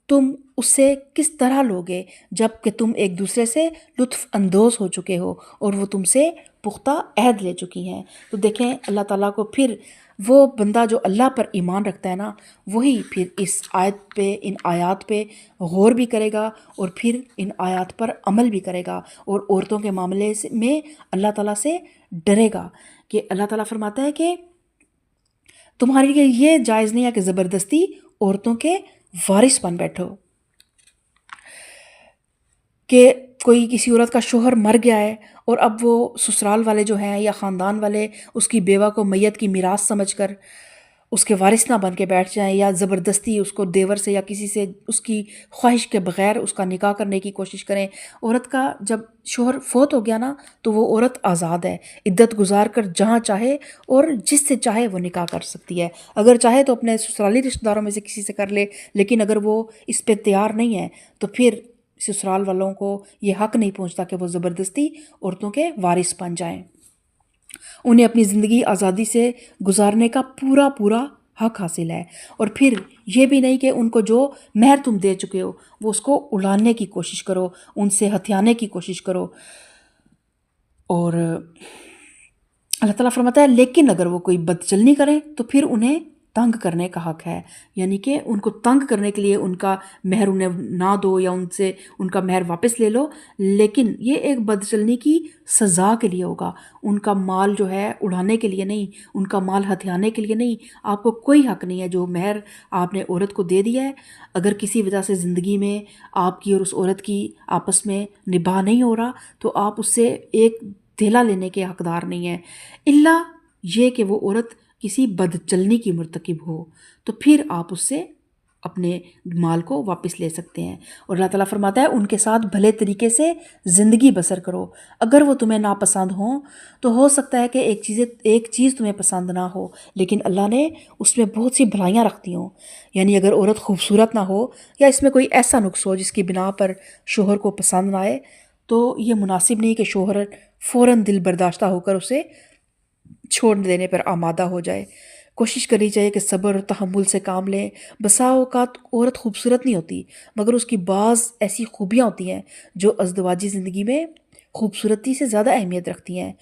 تم اس سے کس طرح لوگے جب کہ تم ایک دوسرے سے لطف اندوز ہو چکے ہو اور وہ تم سے پختہ عہد لے چکی ہیں؟ تو دیکھیں اللہ تعالیٰ کو پھر وہ بندہ جو اللہ پر ایمان رکھتا ہے نا، وہی پھر اس آیت پہ، ان آیات پہ غور بھی کرے گا اور پھر ان آیات پر عمل بھی کرے گا، اور عورتوں کے معاملے میں اللہ تعالیٰ سے ڈرے گا۔ کہ اللہ تعالیٰ فرماتا ہے کہ تمہارے لیے یہ جائز نہیں ہے کہ زبردستی عورتوں کے وارث بن بیٹھو، کہ کوئی کسی عورت کا شوہر مر گیا ہے اور اب وہ سسرال والے جو ہیں یا خاندان والے اس کی بیوہ کو میت کی میراث سمجھ کر اس کے وارث نہ بن کے بیٹھ جائیں، یا زبردستی اس کو دیور سے یا کسی سے اس کی خواہش کے بغیر اس کا نکاح کرنے کی کوشش کریں۔ عورت کا جب شوہر فوت ہو گیا نا تو وہ عورت آزاد ہے، عدت گزار کر جہاں چاہے اور جس سے چاہے وہ نکاح کر سکتی ہے۔ اگر چاہے تو اپنے سسرالی رشتہ داروں میں سے کسی سے کر لے، لیکن اگر وہ اس پہ تیار نہیں ہے تو پھر سسرال والوں کو یہ حق نہیں پہنچتا کہ وہ زبردستی عورتوں کے وارث بن جائیں۔ انہیں اپنی زندگی آزادی سے گزارنے کا پورا حق حاصل ہے، اور پھر یہ بھی نہیں کہ ان کو جو مہر تم دے چکے ہو وہ اس کو اڑانے کی کوشش کرو، ان سے ہتھیانے کی کوشش کرو۔ اور اللہ تعالیٰ فرماتا ہے لیکن اگر وہ کوئی بدچلنی کریں تو پھر انہیں تنگ کرنے کا حق ہے، یعنی کہ ان کو تنگ کرنے کے لیے ان کا مہر انہیں نہ دو یا ان سے ان کا مہر واپس لے لو، لیکن یہ ایک بدچلنی کی سزا کے لیے ہوگا، ان کا مال جو ہے اڑانے کے لیے نہیں، ان کا مال ہتھیانے کے لیے نہیں۔ آپ کو کوئی حق نہیں ہے جو مہر آپ نے عورت کو دے دیا ہے، اگر کسی وجہ سے زندگی میں آپ کی اور اس عورت کی آپس میں نباہ نہیں ہو رہا تو آپ اس سے ایک دھیلا لینے کے حقدار نہیں ہیں، الا یہ کہ وہ عورت کسی بد چلنی کی مرتکب ہو، تو پھر آپ اس سے اپنے مال کو واپس لے سکتے ہیں۔ اور اللہ تعالیٰ فرماتا ہے ان کے ساتھ بھلے طریقے سے زندگی بسر کرو، اگر وہ تمہیں ناپسند ہوں تو ہو سکتا ہے کہ ایک چیز تمہیں پسند نہ ہو لیکن اللہ نے اس میں بہت سی بھلائیاں رکھتی ہوں، یعنی اگر عورت خوبصورت نہ ہو یا اس میں کوئی ایسا نقص ہو جس کی بنا پر شوہر کو پسند نہ آئے، تو یہ مناسب نہیں کہ شوہر فوراً دل برداشتہ ہو کر اسے چھوڑ دینے پر آمادہ ہو جائے۔ کوشش کرنی چاہیے کہ صبر اور تحمل سے کام لیں۔ بسا اوقات عورت خوبصورت نہیں ہوتی مگر اس کی بعض ایسی خوبیاں ہوتی ہیں جو ازدواجی زندگی میں خوبصورتی سے زیادہ اہمیت رکھتی ہیں،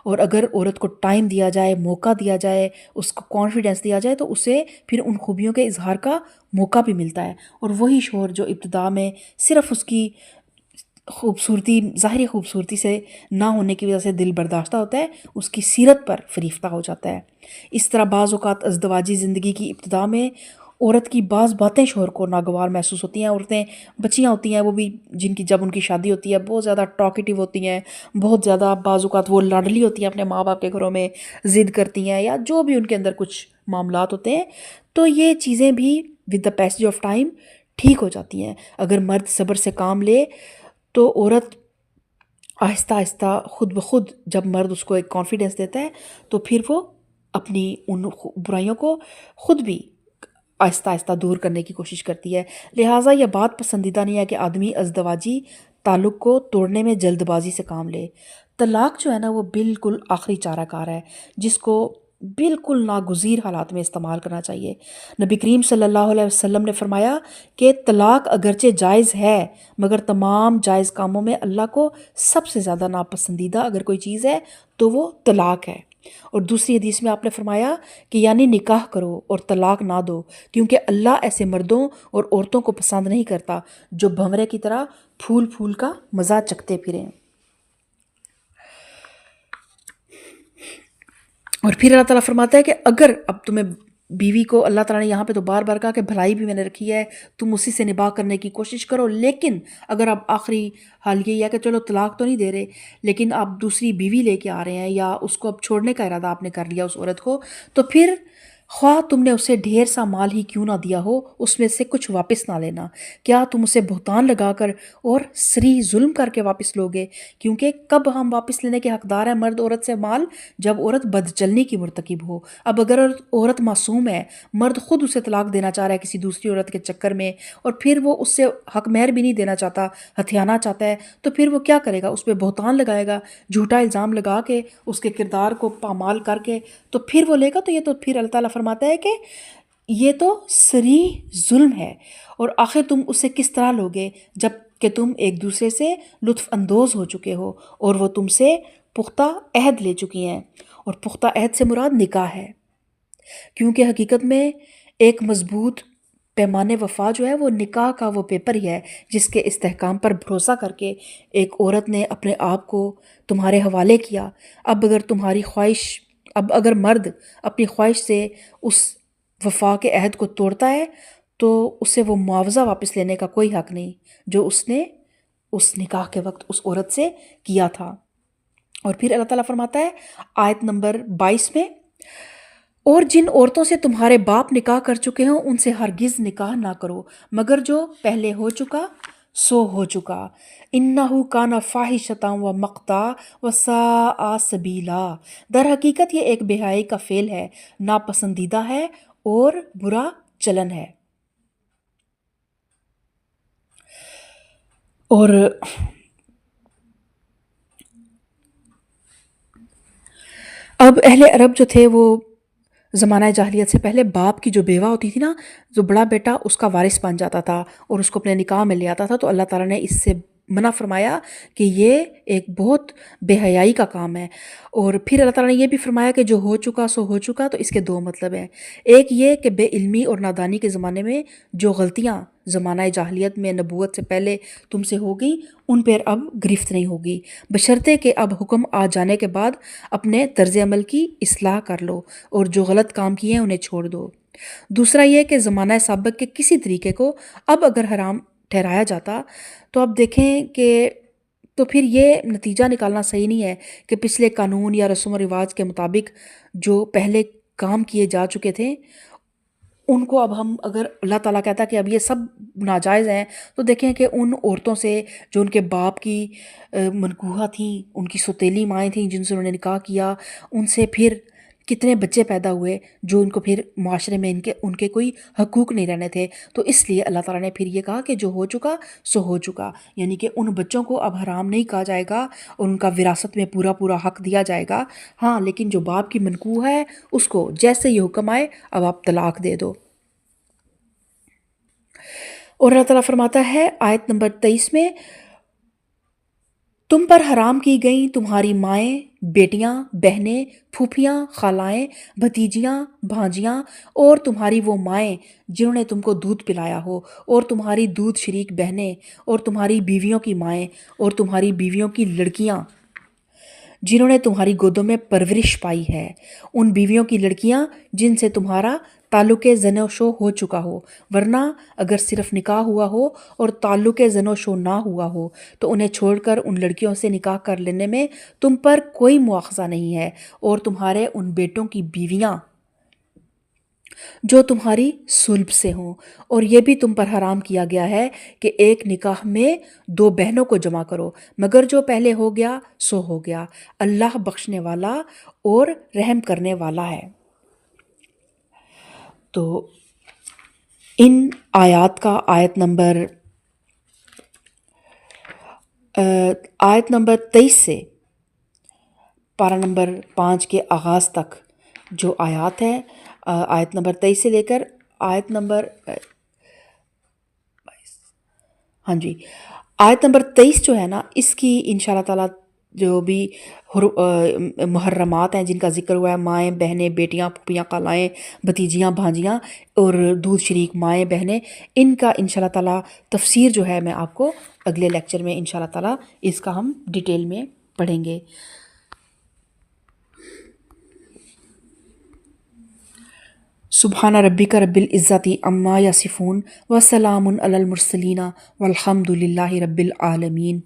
اور اگر عورت کو ٹائم دیا جائے، موقع دیا جائے، اس کو کانفیڈنس دیا جائے تو اسے پھر ان خوبیوں کے اظہار کا موقع بھی ملتا ہے۔ اور وہی شوہر جو ابتدا میں صرف اس کی خوبصورتی، ظاہری خوبصورتی سے نہ ہونے کی وجہ سے دل برداشتہ ہوتا ہے، اس کی سیرت پر فریفتہ ہو جاتا ہے۔ اس طرح بعض اوقات ازدواجی زندگی کی ابتدا میں عورت کی بعض باتیں شوہر کو ناگوار محسوس ہوتی ہیں۔ عورتیں بچیاں ہوتی ہیں، وہ بھی جب ان کی شادی ہوتی ہے بہت زیادہ ٹاکیٹیو ہوتی ہیں، بہت زیادہ بعض اوقات وہ لاڈلی ہوتی ہیں، اپنے ماں باپ کے گھروں میں ضد کرتی ہیں، یا جو بھی ان کے اندر کچھ معاملات ہوتے ہیں، تو یہ چیزیں بھی with the passage of time ٹھیک ہو جاتی ہیں۔ اگر مرد صبر سے کام لے تو عورت آہستہ آہستہ خود بخود، جب مرد اس کو ایک کانفیڈنس دیتا ہے تو پھر وہ اپنی ان برائیوں کو خود بھی آہستہ آہستہ دور کرنے کی کوشش کرتی ہے۔ لہٰذا یہ بات پسندیدہ نہیں ہے کہ آدمی ازدواجی تعلق کو توڑنے میں جلد بازی سے کام لے۔ طلاق جو ہے نا وہ بالکل آخری چارہ کار ہے، جس کو بالکل ناگزیر حالات میں استعمال کرنا چاہیے۔ نبی کریم صلی اللہ علیہ وسلم نے فرمایا کہ طلاق اگرچہ جائز ہے مگر تمام جائز کاموں میں اللہ کو سب سے زیادہ ناپسندیدہ اگر کوئی چیز ہے تو وہ طلاق ہے۔ اور دوسری حدیث میں آپ نے فرمایا کہ یعنی نکاح کرو اور طلاق نہ دو، کیونکہ اللہ ایسے مردوں اور عورتوں کو پسند نہیں کرتا جو بھنورے کی طرح پھول پھول کا مزہ چکھتے پھریں۔ اور پھر اللہ تعالیٰ فرماتا ہے کہ اگر اب تمہیں بیوی کو، اللہ تعالیٰ نے یہاں پہ تو بار بار کہا کہ بھلائی بھی میں نے رکھی ہے، تم اسی سے نباہ کرنے کی کوشش کرو، لیکن اگر اب آخری حال یہی ہے کہ چلو طلاق تو نہیں دے رہے لیکن آپ دوسری بیوی لے کے آ رہے ہیں یا اس کو اب چھوڑنے کا ارادہ آپ نے کر لیا اس عورت کو، تو پھر خواہ تم نے اسے ڈھیر سا مال ہی کیوں نہ دیا ہو اس میں سے کچھ واپس نہ لینا۔ کیا تم اسے بہتان لگا کر اور صریح ظلم کر کے واپس لوگے؟ کیونکہ کب ہم واپس لینے کے حقدار ہیں مرد عورت سے مال؟ جب عورت بدچلنی کی مرتکب ہو۔ اب اگر عورت معصوم ہے، مرد خود اسے طلاق دینا چاہ رہا ہے کسی دوسری عورت کے چکر میں، اور پھر وہ اس سے حق مہر بھی نہیں دینا چاہتا، ہتھیانا چاہتا ہے، تو پھر وہ کیا کرے گا؟ اس پہ بہتان لگائے گا، جھوٹا الزام لگا کے اس کے کردار کو پامال کر کے تو پھر وہ لے گا۔ تو یہ تو پھر اللہ تعالیٰ فرماتا ہے کہ یہ تو صریح ظلم ہے، اور آخر تم اسے کس طرح لوگے جب کہ تم ایک دوسرے سے لطف اندوز ہو چکے ہو اور وہ تم سے پختہ عہد لے چکی ہیں، اور پختہ عہد سے مراد نکاح ہے، کیونکہ حقیقت میں ایک مضبوط پیمانے وفا جو ہے وہ نکاح کا وہ پیپر ہی ہے جس کے استحکام پر بھروسہ کر کے ایک عورت نے اپنے آپ کو تمہارے حوالے کیا۔ اب اگر مرد اپنی خواہش سے اس وفا کے عہد کو توڑتا ہے تو اسے وہ معاوضہ واپس لینے کا کوئی حق نہیں جو اس نے اس نکاح کے وقت اس عورت سے کیا تھا۔ اور پھر اللہ تعالیٰ فرماتا ہے آیت نمبر 22 میں، اور جن عورتوں سے تمہارے باپ نکاح کر چکے ہوں ان سے ہرگز نکاح نہ کرو مگر جو پہلے ہو چکا سو ہو چکا، انہو کان فاحشۃ و مقتا و ساء سبیلا، در حقیقت یہ ایک بے حیائی کا فعل ہے، ناپسندیدہ ہے اور برا چلن ہے۔ اور اب اہل عرب جو تھے وہ زمانہ جاہلیت سے پہلے باپ کی جو بیوہ ہوتی تھی نا، جو بڑا بیٹا اس کا وارث بن جاتا تھا اور اس کو اپنے نکاح میں لے آتا تھا، تو اللہ تعالیٰ نے اس سے منع فرمایا کہ یہ ایک بہت بے حیائی کا کام ہے۔ اور پھر اللہ تعالیٰ نے یہ بھی فرمایا کہ جو ہو چکا سو ہو چکا، تو اس کے دو مطلب ہیں۔ ایک یہ کہ بے علمی اور نادانی کے زمانے میں جو غلطیاں زمانہ جاہلیت میں نبوت سے پہلے تم سے ہو گئیں ان پر اب گرفت نہیں ہوگی، بشرطے کہ اب حکم آ جانے کے بعد اپنے طرز عمل کی اصلاح کر لو اور جو غلط کام کیے ہیں انہیں چھوڑ دو۔ دوسرا یہ کہ زمانہ سابق کے کسی طریقے کو اب اگر حرام ٹھہرایا جاتا تو اب دیکھیں کہ تو پھر یہ نتیجہ نکالنا صحیح نہیں ہے کہ پچھلے قانون یا رسم و رواج کے مطابق جو پہلے کام کیے جا چکے تھے ان کو اب ہم، اگر اللہ تعالیٰ کہتا ہے کہ اب یہ سب ناجائز ہیں، تو دیکھیں کہ ان عورتوں سے جو ان کے باپ کی منکوحہ تھیں، ان کی سوتیلی مائیں تھیں جن سے انہوں نے نکاح کیا، ان سے پھر کتنے بچے پیدا ہوئے جو ان کو پھر معاشرے میں ان کے کوئی حقوق نہیں رہنے تھے۔ تو اس لیے اللہ تعالیٰ نے پھر یہ کہا کہ جو ہو چکا سو ہو چکا، یعنی کہ ان بچوں کو اب حرام نہیں کہا جائے گا اور ان کا وراثت میں پورا پورا حق دیا جائے گا، ہاں لیکن جو باپ کی منکوح ہے اس کو جیسے یہ حکم آئے اب آپ طلاق دے دو۔ اور اللہ تعالیٰ فرماتا ہے آیت نمبر 23 میں، تم پر حرام کی گئیں تمہاری مائیں، بیٹیاں، بہنیں، پھوپھیاں، خالائیں، بھتیجیاں، بھانجیاں، اور تمہاری وہ مائیں جنہوں نے تم کو دودھ پلایا ہو، اور تمہاری دودھ شریک بہنیں، اور تمہاری بیویوں کی مائیں، اور تمہاری بیویوں کی لڑکیاں جنہوں نے تمہاری گودوں میں پرورش پائی ہے، ان بیویوں کی لڑکیاں جن سے تمہارا تعلق زن و شو ہو چکا ہو، ورنہ اگر صرف نکاح ہوا ہو اور تعلق زن و شو نہ ہوا ہو تو انہیں چھوڑ کر ان لڑکیوں سے نکاح کر لینے میں تم پر کوئی مواخذہ نہیں ہے، اور تمہارے ان بیٹوں کی بیویاں جو تمہاری صلب سے ہوں، اور یہ بھی تم پر حرام کیا گیا ہے کہ ایک نکاح میں دو بہنوں کو جمع کرو، مگر جو پہلے ہو گیا سو ہو گیا، اللہ بخشنے والا اور رحم کرنے والا ہے۔ تو ان آیات کا آیت نمبر 23 سے پارہ نمبر 5 کے آغاز تک جو آیات ہیں آیت نمبر 23 سے لے کر آیت نمبر آیت نمبر 23 جو ہے نا، اس کی انشاءاللہ تعالیٰ جو بھی محرمات ہیں جن کا ذکر ہوا ہے، مائیں بہنیں بیٹیاں پھوپھیاں خالائیں بھتیجیاں بھانجیاں اور دودھ شریک مائیں بہنیں، ان کا انشاءاللہ تعالیٰ تفسیر جو ہے میں آپ کو اگلے لیکچر میں انشاءاللہ تعالیٰ اس کا ہم ڈیٹیل میں پڑھیں گے۔ سبحان ربک رب العزت عما یصفون وسلام علی المرسلین والحمد للہ رب العالمین۔